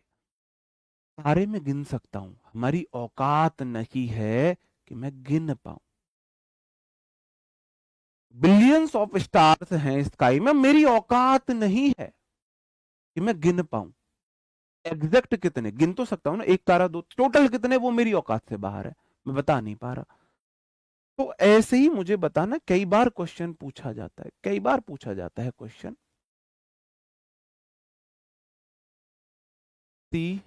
तारे में गिन सकता हूं, हमारी औकात नहीं है कि मैं गिन पाऊं। बिलियंस ऑफ स्टार्स हैं स्काई में, मेरी औकात नहीं है कि मैं गिन पाऊं। एग्जैक्ट कितने गिन तो सकता हूं ना, एक तारा दो, टोटल कितने वो मेरी औकात से बाहर है, मैं बता नहीं पा रहा। तो ऐसे ही मुझे बताना, कई बार क्वेश्चन पूछा जाता है, कई बार पूछा जाता है क्वेश्चन, सी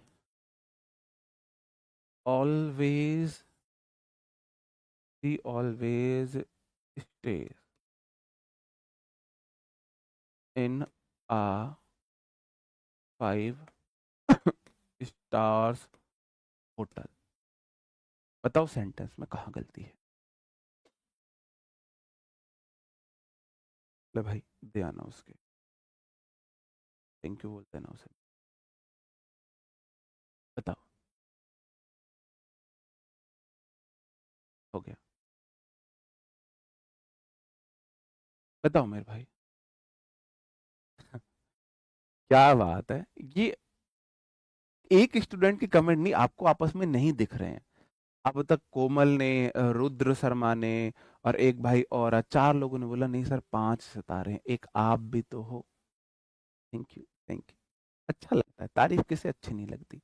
ऑलवेज, सी ऑलवेज स्टेज इन आ 5 स्टार्स होटल। बताओ सेंटेंस में कहाँ गलती है? ले भाई दे आना उसके, थैंक यू बोलते ना उसे। बताओ। हो गया। बताओ मेरे भाई। क्या बात है ये, एक स्टूडेंट की कमेंट नहीं, आपको आपस में नहीं दिख रहे हैं। अब तक कोमल ने, रुद्र शर्मा ने, और एक भाई और, चार लोगों ने बोला नहीं सर 5 सितारे हैं, एक आप भी तो हो। Thank you, thank you. अच्छा लगता है, तारीफ किसे अच्छी नहीं लगती।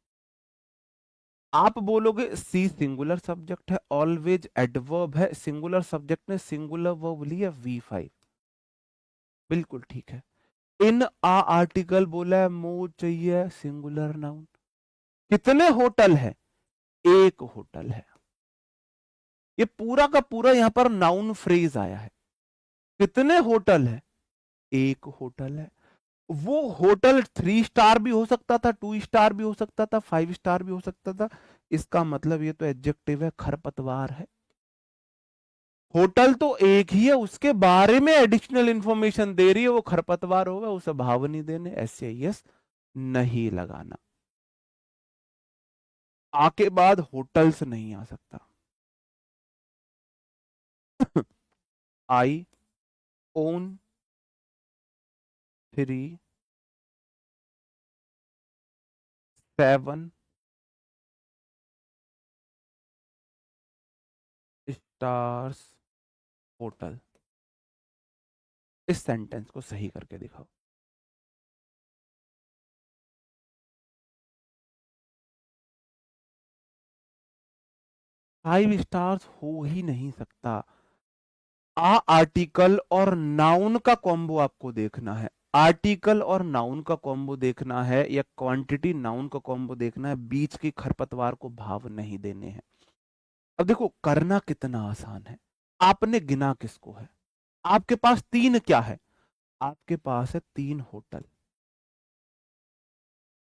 आप बोलोगे सी सिंगुलर सब्जेक्ट है, ऑलवेज एडवर्ब है, सिंगुलर सब्जेक्ट ने सिंगुलर वर्ब लिया V5, बिल्कुल ठीक है। इन आ आर्टिकल बोला है, मोर चाहिए सिंगुलर नाउन। कितने होटल है? एक होटल है। ये पूरा का पूरा यहां पर नाउन फ्रेज आया है। कितने होटल है? एक होटल है। वो होटल 3 स्टार भी हो सकता था, 2 स्टार भी हो सकता था, 5 स्टार भी हो सकता था। इसका मतलब ये तो एडजेक्टिव है, खरपतवार है। होटल तो एक ही है, उसके बारे में एडिशनल इंफॉर्मेशन दे रही है, वो खरपतवार होगा, उसे भाव नहीं देने, ऐसे यस नहीं लगाना। आके बाद होटल्स नहीं आ सकता। आई ओन 3 7 स्टार्स होटल। इस सेंटेंस को सही करके दिखाओ। 5 स्टार्स हो ही नहीं सकता। आर्टिकल और नाउन का कॉम्बो आपको देखना है, आर्टिकल और नाउन का कॉम्बो देखना है, या क्वांटिटी नाउन का कॉम्बो देखना है, बीच की खरपतवार को भाव नहीं देने हैं। अब देखो करना कितना आसान है, आपने गिना किसको है? आपके पास तीन क्या है? आपके पास है 3 होटल।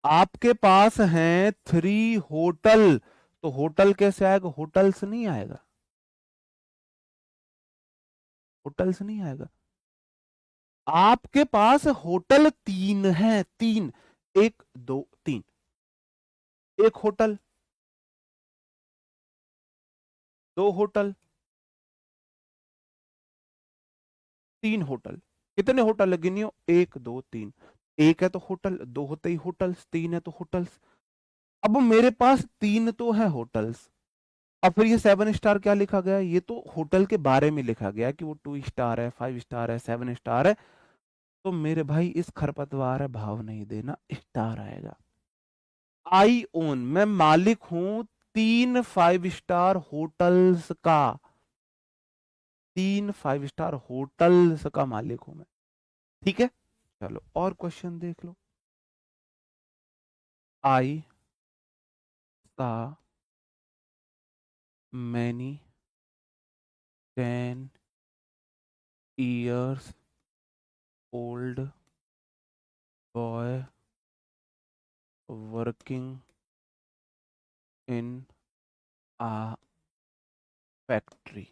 आपके पास हैं 3 होटल, तो होटल कैसे आएगा? होटल्स नहीं आएगा, होटल्स नहीं आएगा। आपके पास होटल 3 है, 3, 1 2 3, एक होटल, 2 होटल, 3 होटल। कितने होटल है गिनियो? 1 2 3। एक है तो होटल, दो होते ही होटल्स, तीन है तो होटल्स। अब मेरे पास तीन तो है होटल्स, अब फिर ये 7 स्टार क्या लिखा गया है? ये तो होटल के बारे में लिखा गया है कि वो 2 स्टार है, 5 स्टार है, 7 स्टार है। तो मेरे भाई इस खरपतवार है भाव नहीं देना, स्टार आएगा। आई ओन, मैं मालिक हूं 3 5 स्टार होटल्स का, 3 5 स्टार होटल्स का मालिक हूं मैं। ठीक है, चलो और क्वेश्चन देख लो। आई सा many 10 years old boy working in a factory।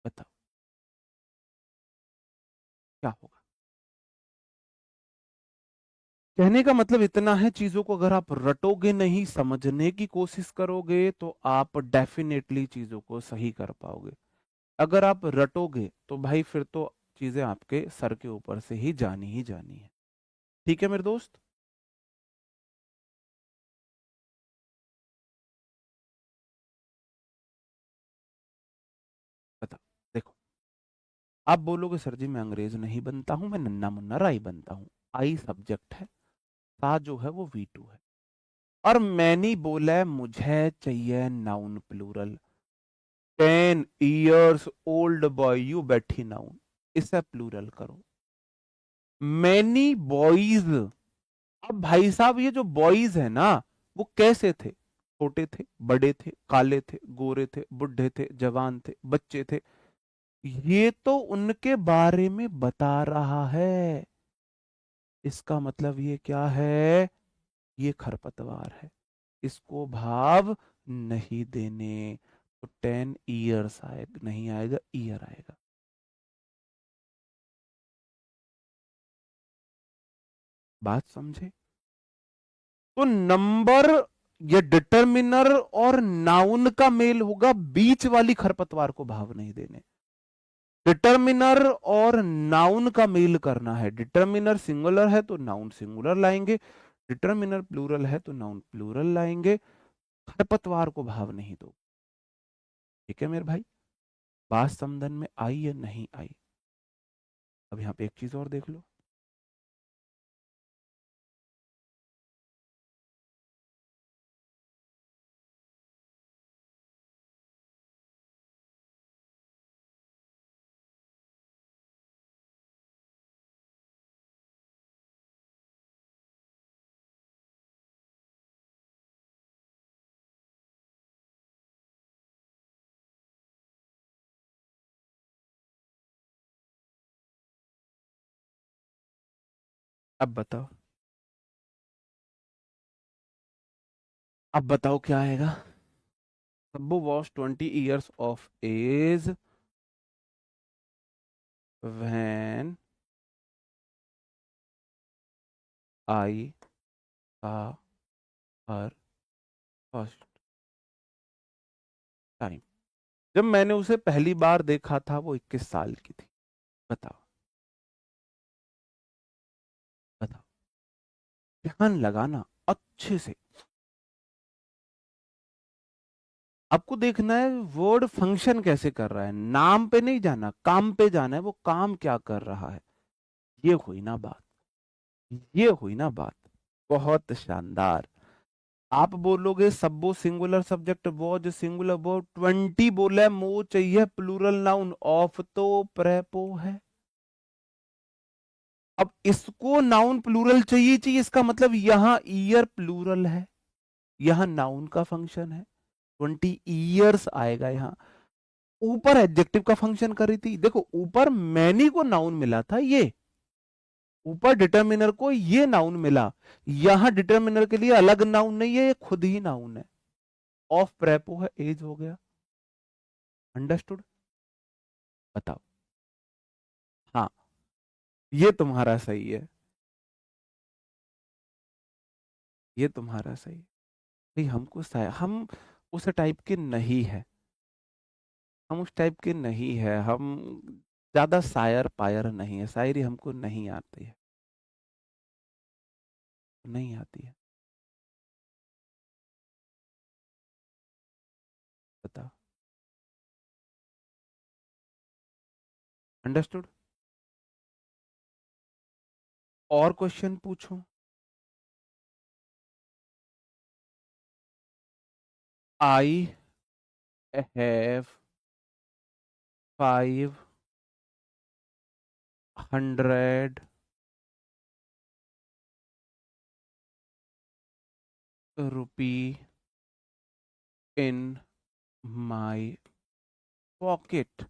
बताओ क्या होगा। कहने का मतलब इतना है, चीजों को अगर आप रटोगे नहीं, समझने की कोशिश करोगे, तो आप डेफिनेटली चीजों को सही कर पाओगे। अगर आप रटोगे तो भाई फिर तो चीजें आपके सर के ऊपर से ही जानी है। ठीक है मेरे दोस्त। बताओ। देखो, आप बोलोगे सर जी मैं अंग्रेज नहीं बनता हूं, मैं नन्ना मुन्ना राई बनता हूं। आई सब्जेक्ट है, सा जो है वो V2 है, और मैंने बोला है मुझे चाहिए noun plural. 10 years old boy, यू बैठी नाउन, इसे प्लूरल करो। Many boys. अब भाई साहब ये जो बॉयज है ना, वो कैसे थे? छोटे थे, बड़े थे, काले थे, गोरे थे, बुढ़े थे, जवान थे, बच्चे थे। ये तो उनके बारे में बता रहा है। इसका मतलब ये क्या है? ये खरपतवार है, इसको भाव नहीं देने। तो 10 years आएगा, नहीं आएगा, ईयर आएगा। बात समझे? तो नंबर, ये डिटर्मिनर और नाउन का मेल होगा, बीच वाली खरपतवार को भाव नहीं देने। डिटर्मिनर और नाउन का मेल करना है। डिटर्मिनर सिंगुलर है तो नाउन सिंगुलर लाएंगे, डिटर्मिनर प्लूरल है तो नाउन प्लूरल लाएंगे। खरपतवार को भाव नहीं दो। ठीक है मेरे भाई, बात समझन में आई या नहीं आई? अब यहाँ पे एक चीज और देख लो। अब बताओ, अब बताओ क्या आएगा। Sabbu was 20 years of age when I saw her first time। जब मैंने उसे पहली बार देखा था वो 21 साल की थी। बताओ, बताओ, ध्यान लगाना अच्छे से। आपको देखना है वर्ड फंक्शन कैसे कर रहा है, नाम पे नहीं जाना, काम पे जाना है, वो काम क्या कर रहा है। ये हुई ना बात, ये हुई ना बात। बहुत शानदार। आप बोलोगे सब्बो singular subject, was singular verb, 20 बोला है, मो चाहिए प्लूरल नाउन, ऑफ तो प्रेपो है। अब इसको नाउन प्लूरल चाहिए, चाहिए, इसका मतलब यहां ईयर प्लूरल है, यहां नाउन का फंक्शन है। 20 years आएगा यहाँ। ऊपर एडजेक्टिव का फंक्शन कर रही थी, देखो ऊपर मैनी को नाउन मिला था, ये ऊपर डिटर्मिनर को ये नाउन मिला। यहां डिटर्मिनर के लिए अलग नाउन नहीं है, ये खुद ही नाउन है। ऑफ प्रेपो है, एज हो गया। अंडरस्टूड? बताओ। हाँ, ये तुम्हारा सही है, ये तुम्हारा सही है। भाई हम उस टाइप के नहीं है, हम उस टाइप के नहीं है, हम ज्यादा शायर पायर नहीं है, शायरी हमको नहीं आती है, नहीं आती है। बताओ। अंडरस्टूड? और क्वेश्चन पूछो। I have 5 100 rupee in my pocket.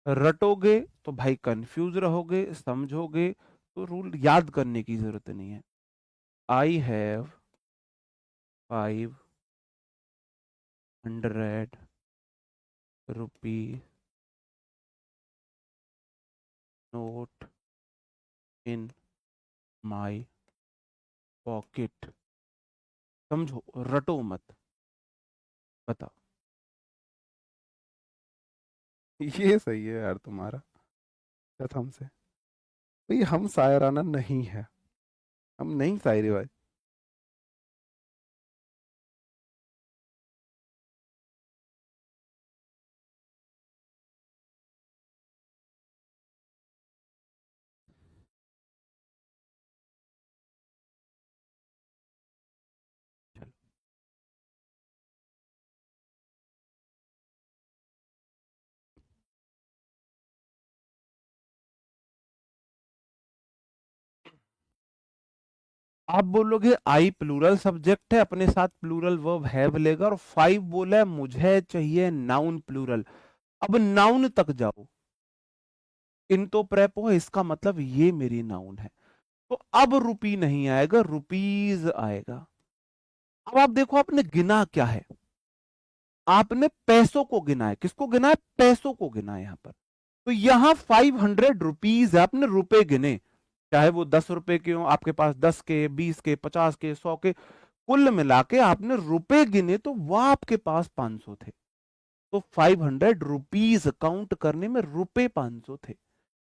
रटोगे तो भाई कंफ्यूज रहोगे, समझोगे तो रूल याद करने की जरूरत नहीं है। I have 500 rupee note in my pocket. समझो, रटो मत। बताओ। ये सही है यार तुम्हारा। कसम से भाई हम शायराना नहीं है, हम नहीं शायरी भाई। चलो। आप बोलोगे आई प्लूरल सब्जेक्ट है, अपने साथ प्लूरल वर्ब हैव लेगा, और 5 बोला है मुझे चाहिए नाउन प्लूरल। अब नाउन तक जाओ, इन तो प्रेपो है, इसका मतलब ये मेरी नाउन है। तो अब रुपी नहीं आएगा, रुपीज आएगा। अब आप देखो आपने गिना क्या है, आपने पैसों को गिना है। किसको गिना है? पैसों को गिना है यहां पर। तो यहां 500 रुपीज है, आपने रुपए गिने, चाहे वो 10 रुपए के हो आपके पास, 10 के, 20 के, 50 के, 100 के, कुल मिला के आपने रुपए गिने तो वह आपके पास 500 थे। तो 500 रुपीज काउंट करने में रुपए 500 थे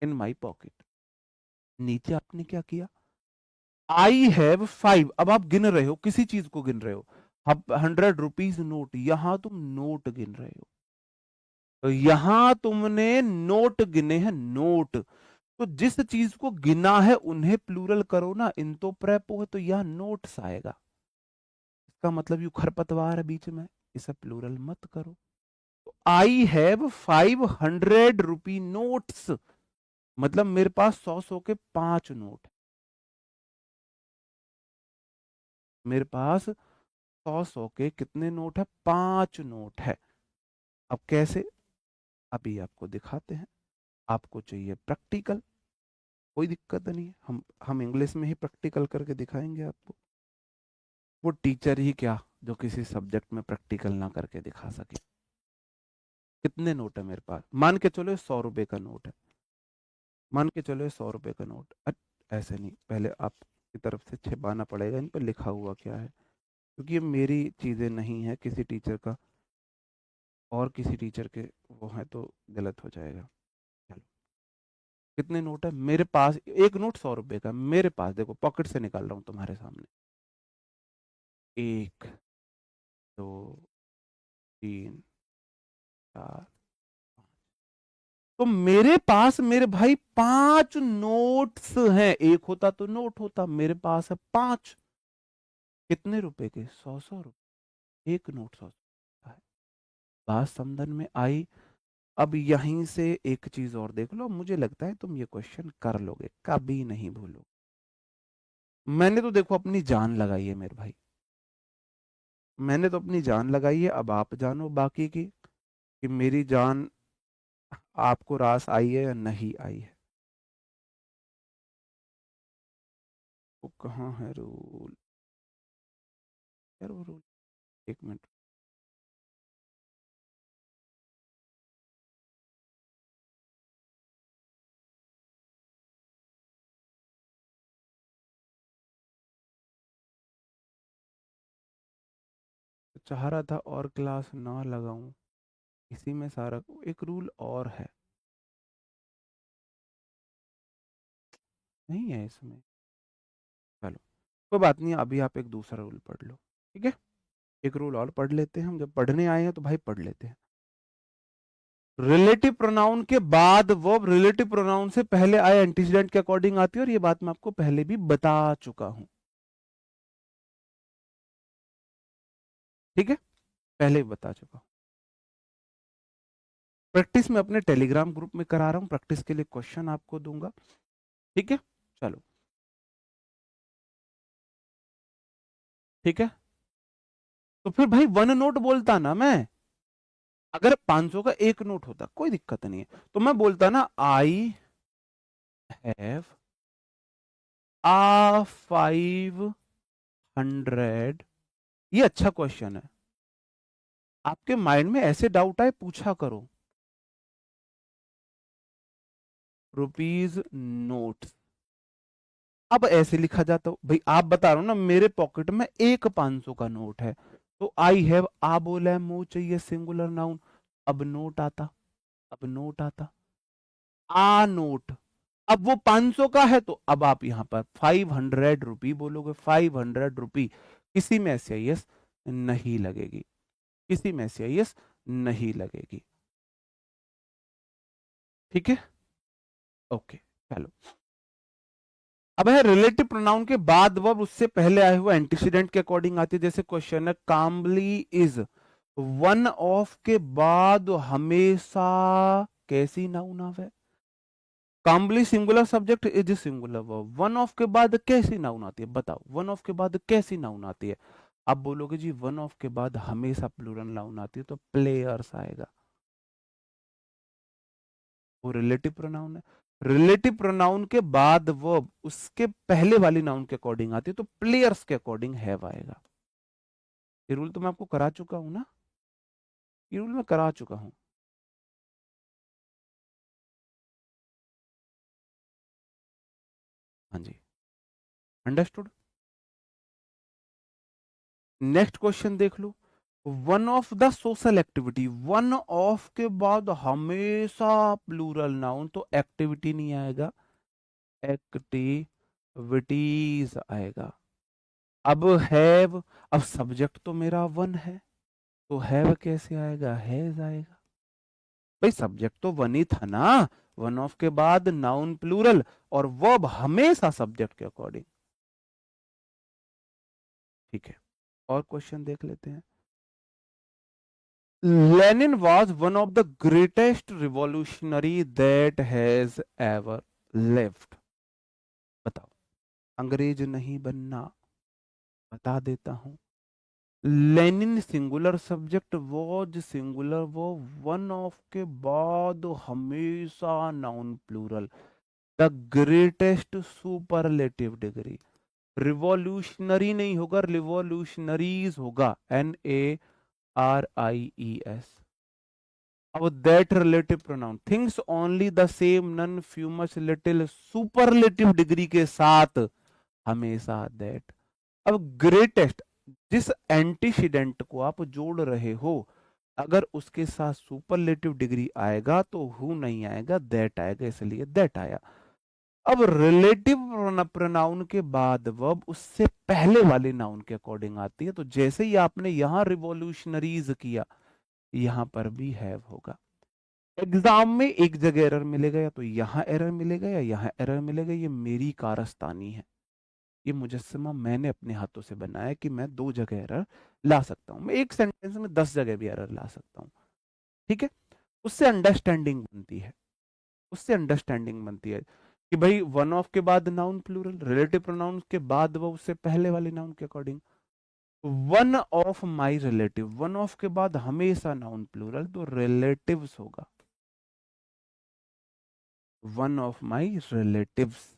इन माई पॉकेट। नीचे आपने क्या किया? आई हैव 5, अब आप गिन रहे हो, किसी चीज को गिन रहे हो। अब 100 रुपीज नोट, यहां तुम नोट गिन रहे हो। तो यहां तुमने नोट गिने हैं, नोट। तो जिस चीज को गिना है उन्हें प्लूरल करो ना, इन तो प्रेपो है तो यह नोट्स आएगा। इसका मतलब यू खरपतवार है बीच में, इसे प्लूरल मत करो। तो आई हैव 500 रुपी नोट्स, मतलब मेरे पास 100 के 5 नोट। मेरे पास 100 के कितने नोट है? 5 नोट है। अब कैसे? अभी आपको दिखाते हैं। आपको चाहिए प्रैक्टिकल, कोई दिक्कत नहीं है, हम इंग्लिश में ही प्रैक्टिकल करके दिखाएंगे आपको। वो टीचर ही क्या जो किसी सब्जेक्ट में प्रैक्टिकल ना करके दिखा सके। कितने नोट है मेरे पास? मान के चलो 100 रुपए का नोट है, मान के चलो 100 रुपए का नोट। ऐसे नहीं, पहले आपकी तरफ से छिपाना पड़ेगा इन पर लिखा हुआ क्या है, क्योंकि ये मेरी चीजें नहीं है, किसी टीचर का और किसी टीचर के वो है तो गलत हो जाएगा। चलो, कितने नोट है मेरे पास? एक नोट 100 रुपए का मेरे पास, देखो पॉकेट से निकाल रहा हूं तुम्हारे सामने। 1, 2, 3, 4, तो मेरे पास मेरे भाई 5 नोट्स हैं। एक होता तो नोट होता, मेरे पास है 5। कितने रुपए के? 100 100 रुपए। एक नोट 100 का है। बात समझ में आई? अब यहीं से एक चीज और देख लो, मुझे लगता है तुम ये क्वेश्चन कर लोगे, कभी नहीं भूलो। मैंने तो देखो अपनी जान लगाई है मेरे भाई, मैंने तो अपनी जान लगाई है। अब आप जानो बाकी की कि मेरी जान आपको रास आई है या नहीं आई है। वो कहाँ है रूल? यार वो रूल, एक मिनट। चाह रहा था और क्लास ना लगाऊं, इसी में सारा एक रूल और है। नहीं है इसमें। चलो, कोई बात नहीं, अभी आप एक दूसरा रूल पढ़ लो, ठीक है? एक रूल और पढ़ लेते हैं, हम जब पढ़ने आए हैं तो भाई पढ़ लेते हैं। रिलेटिव प्रोनाउन के बाद वर्ब रिलेटिव प्रोनाउन से पहले आए एंटीसीडेंट के अकॉर्डिंग आती है, और ये बात मैं आपको पहले भी बता चुका हूं, ठीक है? पहले भी बता चुका हूं। प्रैक्टिस में अपने टेलीग्राम ग्रुप में करा रहा हूं, प्रैक्टिस के लिए क्वेश्चन आपको दूंगा। ठीक है, चलो ठीक है। तो फिर भाई वन नोट बोलता ना मैं, अगर 500 का एक नोट होता कोई दिक्कत नहीं है, तो मैं बोलता ना आई हैव आ 500। ये अच्छा क्वेश्चन है, आपके माइंड में ऐसे डाउट आए पूछा करो। रुपीज नोट, अब ऐसे लिखा जाता हो भाई, आप बता रहे हो ना मेरे पॉकेट में एक 500 का नोट है, तो आई हैव आ बोला है, मो चाहिए सिंगुलर नाउन, अब नोट आता, अब नोट आता, आ नोट। अब वो 500 का है, तो अब आप यहां पर 500 रुपी बोलोगे, 500 रुपी। किसी में एस आई एस नहीं लगेगी, किसी में एस आई एस नहीं लगेगी। ठीक है, ओके, चलो। अब है रिलेटिव प्रोनाउन के बाद वर्ब उससे पहले आए हुए एंटीसीडेंट के अकॉर्डिंग आती है। जैसे क्वेश्चन है कामली इज वन ऑफ के बाद हमेशा कैसी नाउन है। Commonly singular subject, is singular verb, one of के बाद कैसी नाउन आती है, बताओ वन ऑफ के बाद कैसी नाउन आती है। आप बोलोगे जी वन ऑफ के बाद हमेशा प्लूरल नाउन आती है, तो प्लेयर्स आएगा, वो रिलेटिव प्रोनाउन है। रिलेटिव प्रोनाउन के बाद वर्ब उसके पहले वाली नाउन के अकॉर्डिंग आती है, तो प्लेयर्स के अकॉर्डिंग हैव आएगा। ये रूल तो मैं आपको करा चुका हूं ना, ये रूल मैं करा चुका हूं। हाँ जी, अंडरस्टूड। नेक्स्ट क्वेश्चन देख लो। One of the social activity, one of के बाद हमेशा प्लूरल नाउन, तो एक्टिविटी नहीं आएगा, एक्टिविटीज आएगा। अब हैव, अब सब्जेक्ट तो मेरा वन है, तो हैव कैसे आएगा, हैज आएगा। भाई सब्जेक्ट तो वन ही था ना, वन ऑफ के बाद नाउन प्लूरल, और वर्ब हमेशा सब्जेक्ट के अकॉर्डिंग। ठीक है, और क्वेश्चन देख लेते हैं। Lenin was one of the greatest revolutionary that has ever lived. बताओ, अंग्रेज नहीं बनना, बता देता हूं। Lenin singular subject, was singular, वो वन ऑफ के बाद हमेशा noun plural, the greatest superlative degree. Revolutionary नहीं होगा, रिवॉल्यूशनरीज होगा, NARIES। अब that relative pronoun, things only the same, none, few, much, little, superlative degree के साथ हमेशा दैट। अब ग्रेटेस्ट, जिस एंटीसीडेंट को आप जोड़ रहे हो, अगर उसके साथ सुपरलेटिव डिग्री आएगा तो हु नहीं आएगा, दैट आएगा, इसलिए दैट आया। अब रिलेटिव प्रोनाउन के बाद वर्ब उससे पहले वाले नाउन के अकॉर्डिंग आती है, तो जैसे ही आपने यहां रिवॉल्यूशनरीज किया, यहां पर भी हैव होगा। एग्जाम में एक जगह एरर मिलेगा, या तो यहां एरर मिलेगा या यहां एरर मिलेगा, ये मेरी कारस्तानी है, ये मुजस्समा मैंने अपने हाथों से बनाया कि मैं दो जगह एरर ला सकता हूं, मैं एक सेंटेंस में 10 जगह भी एरर ला सकता हूं। ठीक है, उससे अंडरस्टैंडिंग बनती है, उससे अंडरस्टैंडिंग बनती है कि भाई वन ऑफ के बाद नाउन प्लूरल, रिलेटिव प्रोनाउन के बाद वो उससे पहले वाले नाउन के according. One of my relative, one of के बाद हमेशा नाउन प्लूरल, तो रिलेटिव्स होगा, one of my relatives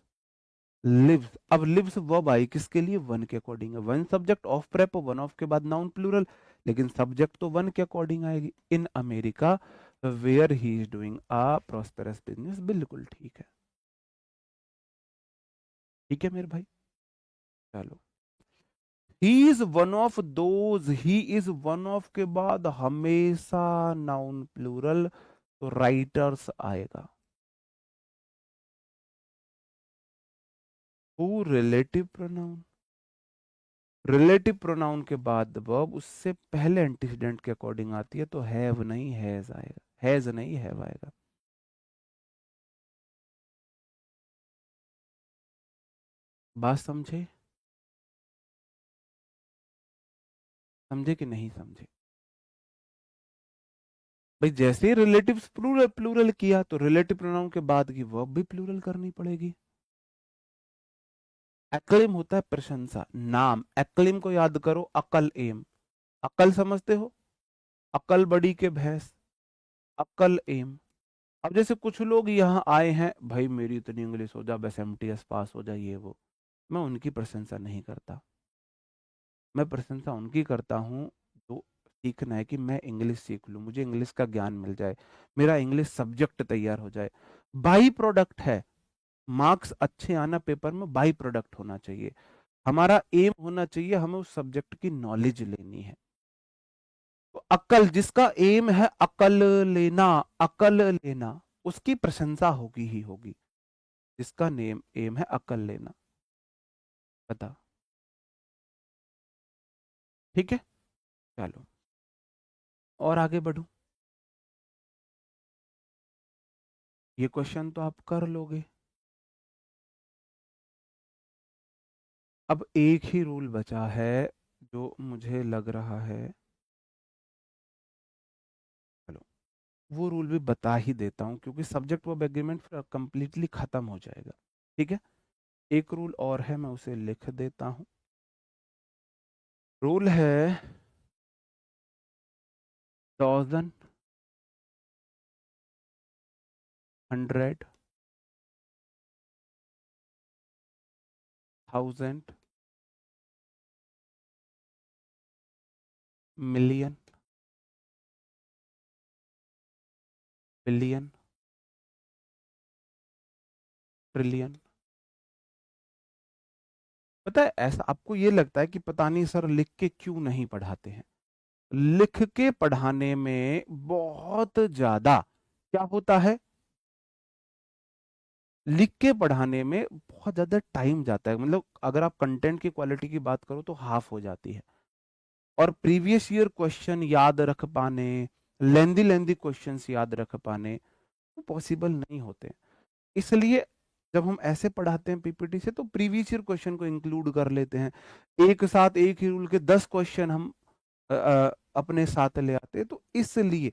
lives. अब लिव्स वर्ब आई किसके लिए, वन के अकॉर्डिंग है, one subject of prep, one of के बाद नाउन प्लूरल, लेकिन सब्जेक्ट तो वन के अकॉर्डिंग आएगी। In America where he is doing a prosperous business, बिल्कुल ठीक है, ठीक है मेरे भाई, चलो। He is one of those, he is one of के बाद हमेशा नाउन प्लूरल, तो राइटर्स आएगा। Who relative pronoun, relative pronoun के बाद वर्ब उससे पहले एंटीसीडेंट के अकॉर्डिंग आती है, तो हैव नहीं हैज आएगा, हैज नहीं हैव आएगा। बात समझे, समझे कि नहीं समझे। भाई जैसे ही रिलेटिव्स प्लूरल प्लूरल किया, तो रिलेटिव प्रोनाउन के बाद की वर्ब भी प्लूरल करनी पड़ेगी। एक्लेम होता है प्रशंसा, नाम। एक्लेम को याद करो, अकल एम। अकल समझते हो, अकल बड़ी के भैंस, अकल एम। अब जैसे कुछ लोग यहाँ आए हैं, भाई मेरी इतनी इंग्लिश हो जा, बस एमटीएस पास हो जाए, ये वो। मैं उनकी प्रशंसा नहीं करता, मैं प्रशंसा उनकी करता हूँ जो सीखना है कि मैं इंग्लिश सीख लूँ, मुझे इंग्लिश का ज्ञान मिल जाए, मेरा इंग्लिश सब्जेक्ट तैयार हो जाए। बाई प्रोडक्ट है, मार्क्स अच्छे आना पेपर में बाई प्रोडक्ट होना चाहिए। हमारा एम होना चाहिए, हमें उस सब्जेक्ट की नॉलेज लेनी है। तो अकल, जिसका एम है अकल लेना, अकल लेना, उसकी प्रशंसा होगी ही होगी। जिसका नेम एम है अकल लेना। बता, ठीक है, चलो और आगे बढ़ू। ये क्वेश्चन तो आप कर लोगे। अब एक ही रूल बचा है जो मुझे लग रहा है, चलो वो रूल भी बता ही देता हूं, क्योंकि सब्जेक्ट वर्ब एग्रीमेंट कंप्लीटली खत्म हो जाएगा। ठीक है, एक रूल और है, मैं उसे लिख देता हूं। रूल है thousand, hundred, thousand, million, billion, trillion. पता है, ऐसा आपको ये लगता है कि पता नहीं सर लिख के क्यों नहीं पढ़ाते हैं। लिख के पढ़ाने में बहुत ज्यादा क्या होता है, लिख के पढ़ाने में बहुत ज्यादा टाइम जाता है। मतलब अगर आप कंटेंट की क्वालिटी की बात करो तो हाफ हो जाती है। और प्रीवियस ईयर क्वेश्चन याद रख पाने, लेंदी लेंदी क्वेश्चंस याद रख पाने वो पॉसिबल नहीं होते। इसलिए जब हम ऐसे पढ़ाते हैं पीपीटी से, तो प्रीवियस ईयर क्वेश्चन को इंक्लूड कर लेते हैं। एक साथ एक ही रूल के 10 क्वेश्चन हम अपने साथ ले आते हैं। तो इसलिए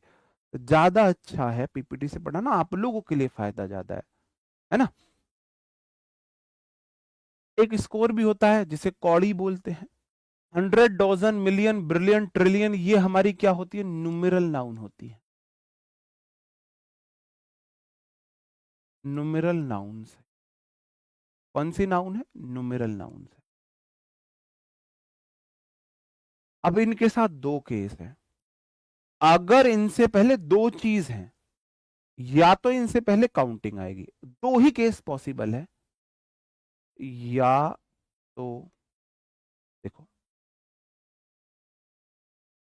ज्यादा अच्छा है पीपीटी से पढ़ाना, आप लोगों के लिए फायदा ज्यादा है ना। एक स्कोर भी होता है जिसे कौड़ी बोलते हैं। 100, डॉजन, मिलियन, ब्रिलियन, ट्रिलियन, ये हमारी क्या होती है, न्यूमेरल नाउन होती है। न्यूमेरल नाउन है। कौन सी नाउन है, न्यूमेरल नाउन है। अब इनके साथ दो केस है। अगर इनसे पहले दो चीज हैं, या तो इनसे पहले काउंटिंग आएगी, दो ही केस पॉसिबल है। या तो देखो,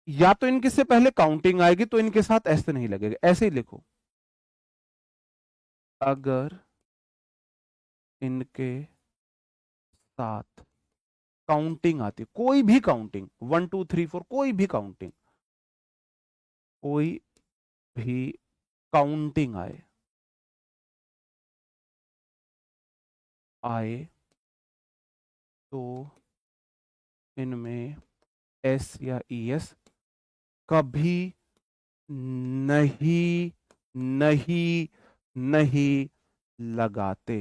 या तो इनके से पहले काउंटिंग आएगी तो इनके साथ ऐसे नहीं लगेगा, ऐसे ही लिखो। अगर इनके साथ काउंटिंग आती, कोई भी काउंटिंग, 1 2 3 4, कोई भी काउंटिंग, कोई भी काउंटिंग आए, आए तो इनमें एस या ई एस कभी नहीं, नहीं, नहीं लगाते।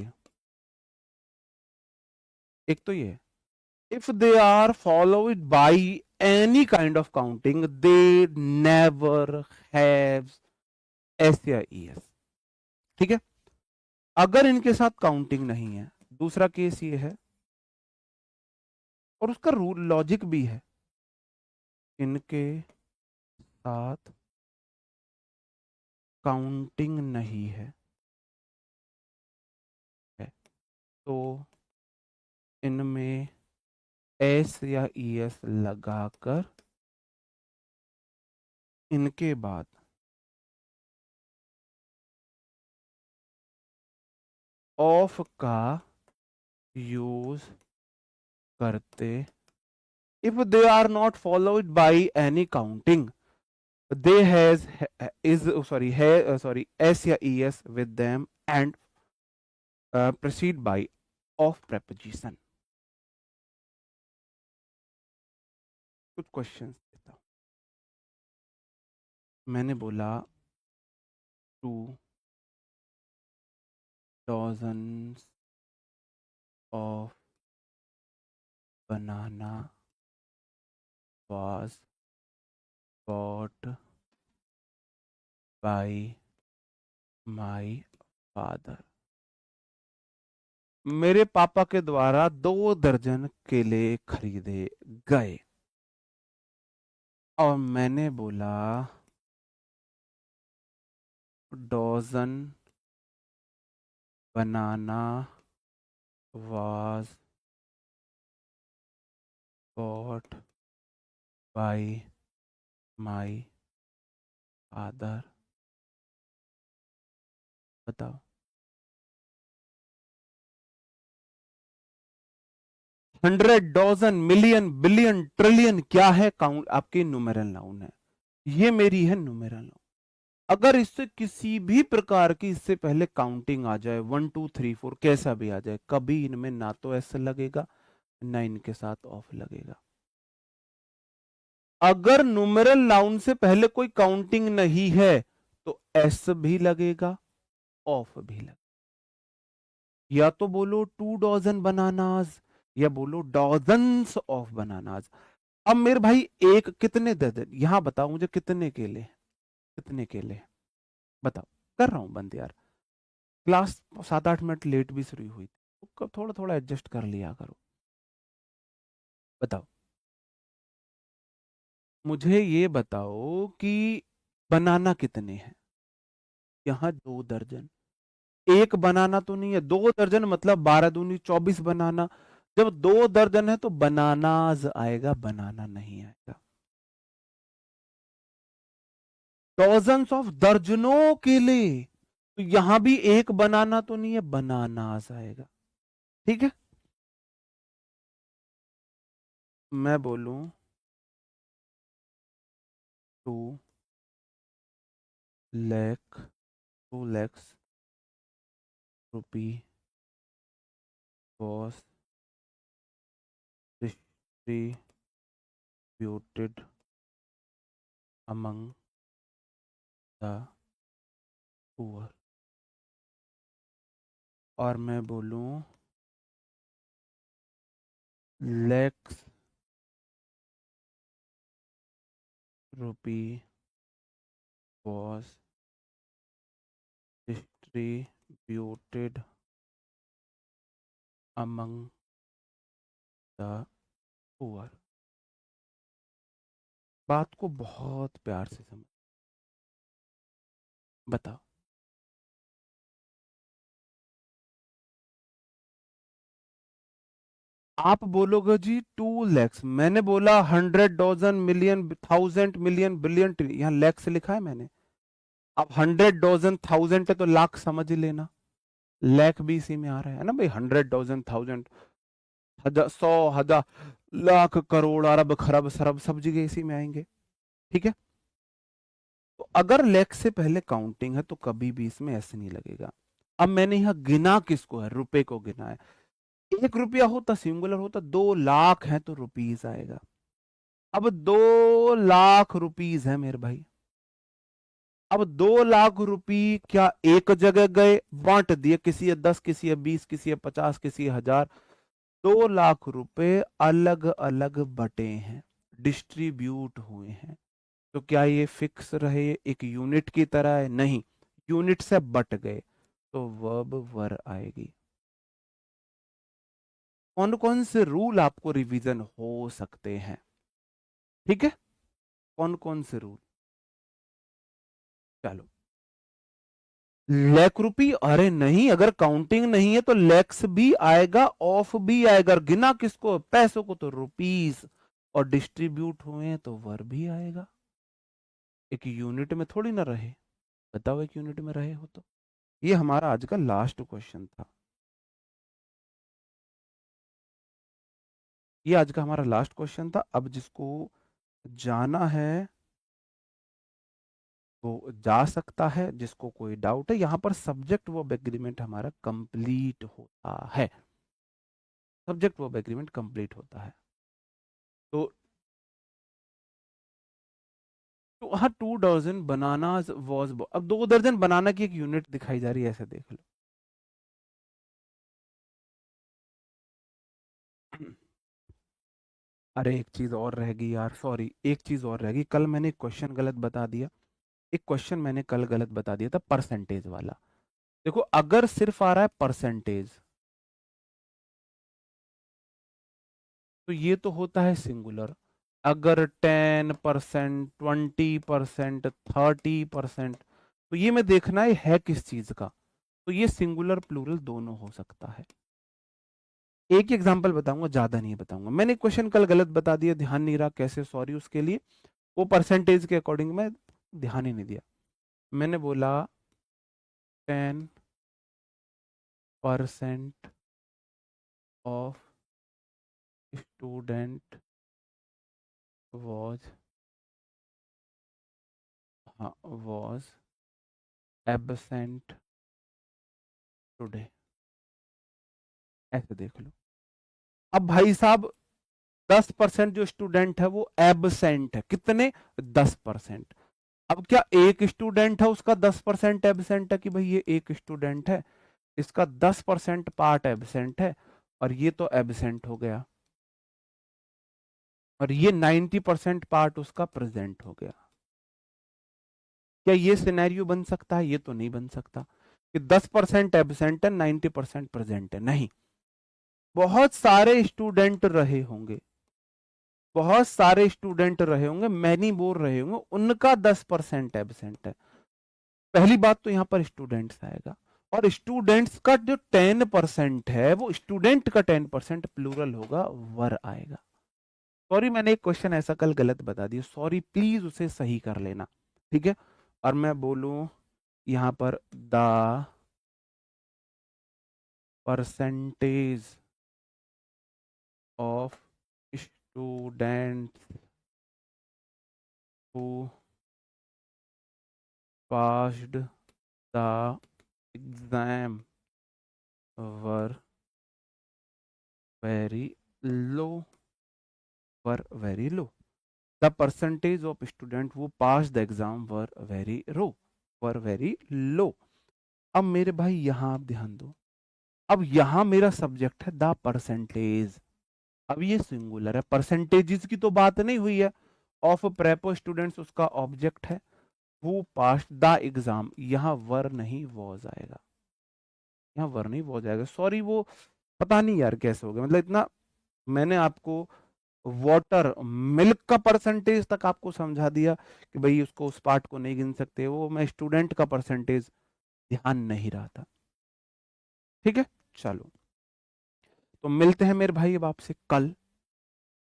एक तो ये, if they are followed by any kind of counting, they never have S या ई एस। ठीक है, अगर इनके साथ काउंटिंग नहीं है, दूसरा केस ये है, और उसका रूल लॉजिक भी है, इनके साथ काउंटिंग नहीं है तो इनमें एस या ई एस लगाकर इनके बाद ऑफ का यूज करते। If they are not followed by any counting, they has is sorry है sorry s या es with them and proceed by of preposition। कुछ क्वेश्चंस देता हूं। मैंने बोला 2 dozens of banana was bought by my father। मेरे पापा के द्वारा 2 दर्जन केले खरीदे गए। और मैंने बोला dodgem banana was bought by my father। बताओ। 100 डॉजन मिलियन बिलियन ट्रिलियन क्या है? काउंट आपकी न्यूमेरल नाउन है। ये मेरी है न्यूमेरल नाउन। अगर इससे किसी भी प्रकार की इससे पहले काउंटिंग आ जाए 1 2 3 4 कैसा भी आ जाए, कभी इनमें ना तो एस लगेगा ना इनके साथ ऑफ लगेगा। अगर न्यूमेरल नाउन से पहले कोई काउंटिंग नहीं है तो एस भी लगेगा ऑफ भी लगेगा। या तो बोलो 2 डॉजन बनानाज या बोलो डॉजन्स ऑफ बनानाज। अब मेरे भाई एक कितने दर्जन, यहां बताओ मुझे कितने केले, कितने केले बताओ। कर रहा हूं बंद यार, क्लास 7 8 मिनट लेट भी शुरू हुई थी तो थोड़ा थोड़ा एडजस्ट कर लिया करो। बताओ मुझे ये बताओ कि बनाना कितने हैं? यहाँ 2 दर्जन। एक बनाना तो नहीं है, 2 दर्जन मतलब 12 दूनी 24 बनाना। जब 2 दर्जन है तो बनानाज आएगा, बनाना नहीं आएगा। डॉजन्स ऑफ दर्जनों केले, तो यहां भी एक बनाना तो नहीं है, बनानाज आएगा। ठीक है, मैं बोलूं 2 lakh 2 lakhs rupee was distributed among the poor। और मैं बोलूं lakhs rupee was distributed among the poor। बात को बहुत प्यार से समझ। बताओ। आप बोलोगे जी 2 लैक्स, मैंने बोला 100 डॉजन मिलियन 1000 मिलियन बिलियन यहाँ लैक्स लिखा है मैंने। अब 100 डॉजन 1000 है तो लाख समझ ही लेना, लैख भी इसी में आ रहा है ना भाई। 100 डॉजन 1000 हजार 100 1000 लाख करोड़ अरब खरब सरब सब जगह इसी में आएंगे। ठीक है, तो अगर लैख से पहले काउंटिंग है तो कभी भी इसमें ऐसे नहीं लगेगा। अब मैंने यहाँ गिना किसको है? रुपए को गिना है। 1 रुपया होता सिंगुलर होता, 2 लाख है तो रुपीज आएगा। अब 2 लाख रुपीज है मेरे भाई। अब 2 लाख रुपी क्या एक जगह गए बांट दिए, किसी है 10 किसी है 20 किसी है 50 किसी है 1000। 2 लाख रुपए अलग अलग बटे हैं, डिस्ट्रीब्यूट हुए हैं। तो क्या ये फिक्स रहे एक यूनिट की तरह है? नहीं, यूनिट से बट गए तो वर्ब वर आएगी। कौन कौन से रूल आपको रिवीजन हो सकते हैं? ठीक है, कौन कौन से रूल? चलो, लैख रुपी, अरे नहीं, अगर काउंटिंग नहीं है तो लैक्स भी आएगा ऑफ भी आएगा। गिना किसको? पैसों को तो रुपीस, और डिस्ट्रीब्यूट हुए हैं तो वर भी आएगा। एक यूनिट में थोड़ी ना रहे, बताओ एक यूनिट में रहे हो तो। ये हमारा आज का लास्ट क्वेश्चन था, ये आज का हमारा लास्ट क्वेश्चन था। अब जिसको जाना है वो जा सकता है, जिसको कोई डाउट है। यहां पर सब्जेक्ट वर्ब एग्रीमेंट हमारा कंप्लीट होता है, सब्जेक्ट वर्ब एग्रीमेंट कंप्लीट होता है। तो हाँ, 2 डॉजन बनानाज वॉज, अब 2 दर्जन बनाना की एक यूनिट दिखाई जा रही है, ऐसे देख लो। अरे एक चीज और रह गई यार, सॉरी, एक चीज और रह गई। कल मैंने एक क्वेश्चन गलत बता दिया, एक क्वेश्चन मैंने कल गलत बता दिया था, परसेंटेज वाला। देखो अगर सिर्फ आ रहा है परसेंटेज, तो ये तो होता है सिंगुलर। अगर 10%, 20%, 30%, तो ये मैं देखना है किस चीज का, तो ये सिंगुलर प्लूरल दोनों हो सकता है। एक एग्जांपल बताऊंगा, ज्यादा नहीं बताऊंगा। मैंने क्वेश्चन कल गलत बता दिया, ध्यान नहीं रहा कैसे, सॉरी उसके लिए। वो परसेंटेज के अकॉर्डिंग मैं ध्यान ही नहीं दिया। मैंने बोला 10% ऑफ स्टूडेंट वॉज, हाँ वॉज एबसेंट टुडे, ऐसे देख लो। अब भाई साहब 10% जो स्टूडेंट है वो एबसेंट है, कितने? 10%। अब क्या एक स्टूडेंट है उसका 10% एबसेंट है, कि भाई ये एक स्टूडेंट है, इसका 10% पार्ट एबसेंट है, और ये तो एबसेंट हो गया, और ये 90% पार्ट उसका प्रेजेंट हो गया। क्या ये सिनेरियो बन सकता है? ये तो नहीं बन सकता कि 10% एबसेंट है, 90% प्रेजेंट है, नहीं। बहुत सारे स्टूडेंट रहे होंगे, बहुत सारे स्टूडेंट रहे होंगे, मैनी बोल रहे होंगे, उनका 10% एबसेंट है। पहली बात तो यहां पर स्टूडेंट्स आएगा, और स्टूडेंट्स का जो 10% है वो स्टूडेंट का 10% प्लूरल होगा, वर आएगा। सॉरी मैंने एक क्वेश्चन ऐसा कल गलत बता दिया, सॉरी, प्लीज उसे सही कर लेना, ठीक है। और मैं बोलूं यहां पर the percentage of students who passed the exam were very low, were very low. The percentage of student who pass the exam were very low, were very low. अब मेरे भाई यहां आप ध्यान दो, अब यहां मेरा सब्जेक्ट है द परसेंटेज, अब ये सिंगुलर है, परसेंटेजेस की तो बात नहीं हुई है, ऑफ प्रेपो स्टूडेंट्स उसका ऑब्जेक्ट है, हु पास द एग्जाम, यहां वर नहीं वॉज आएगा, यहाँ वर नहीं वॉज आएगा, सॉरी वो पता नहीं यार कैसे हो गया, मतलब इतना मैंने आपको वाटर मिल्क का परसेंटेज तक आपको समझा दिया कि भाई उसको उस पार्ट को नहीं गिन सकते, वो मैं स्टूडेंट का परसेंटेज ध्यान नहीं रहा था। ठीक है, चलो, तो मिलते हैं मेरे भाई अब आपसे कल।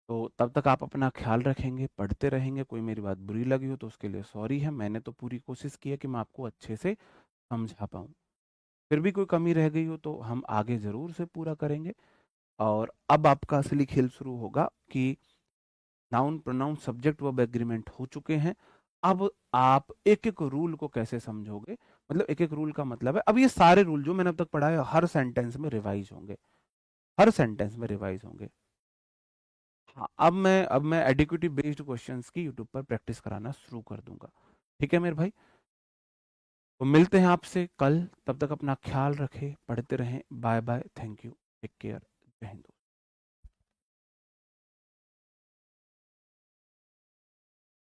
तो तब तक आप अपना ख्याल रखेंगे, पढ़ते रहेंगे। कोई मेरी बात बुरी लगी हो तो उसके लिए सॉरी है, मैंने तो पूरी कोशिश की है कि मैं आपको अच्छे से समझा पाऊँ। फिर भी कोई कमी रह गई हो तो हम आगे ज़रूर से पूरा करेंगे। और अब आपका असली खेल शुरू होगा कि noun pronoun subject verb agreement हो चुके हैं। अब आप एक एक रूल को कैसे समझोगे, मतलब एक एक रूल का मतलब है, अब ये सारे रूल जो मैंने अब तक पढ़ाए हर सेंटेंस में रिवाइज होंगे, हर सेंटेंस में रिवाइज होंगे। हाँ, अब मैं एडिक्विटी बेस्ड क्वेश्चंस की यूट्यूब पर प्रैक्टिस कराना शुरू कर दूंगा। ठीक है मेरे भाई, तो मिलते हैं आपसे कल, तब तक अपना ख्याल रखें, पढ़ते रहें, bye bye, thank you, take care, जय हिंद।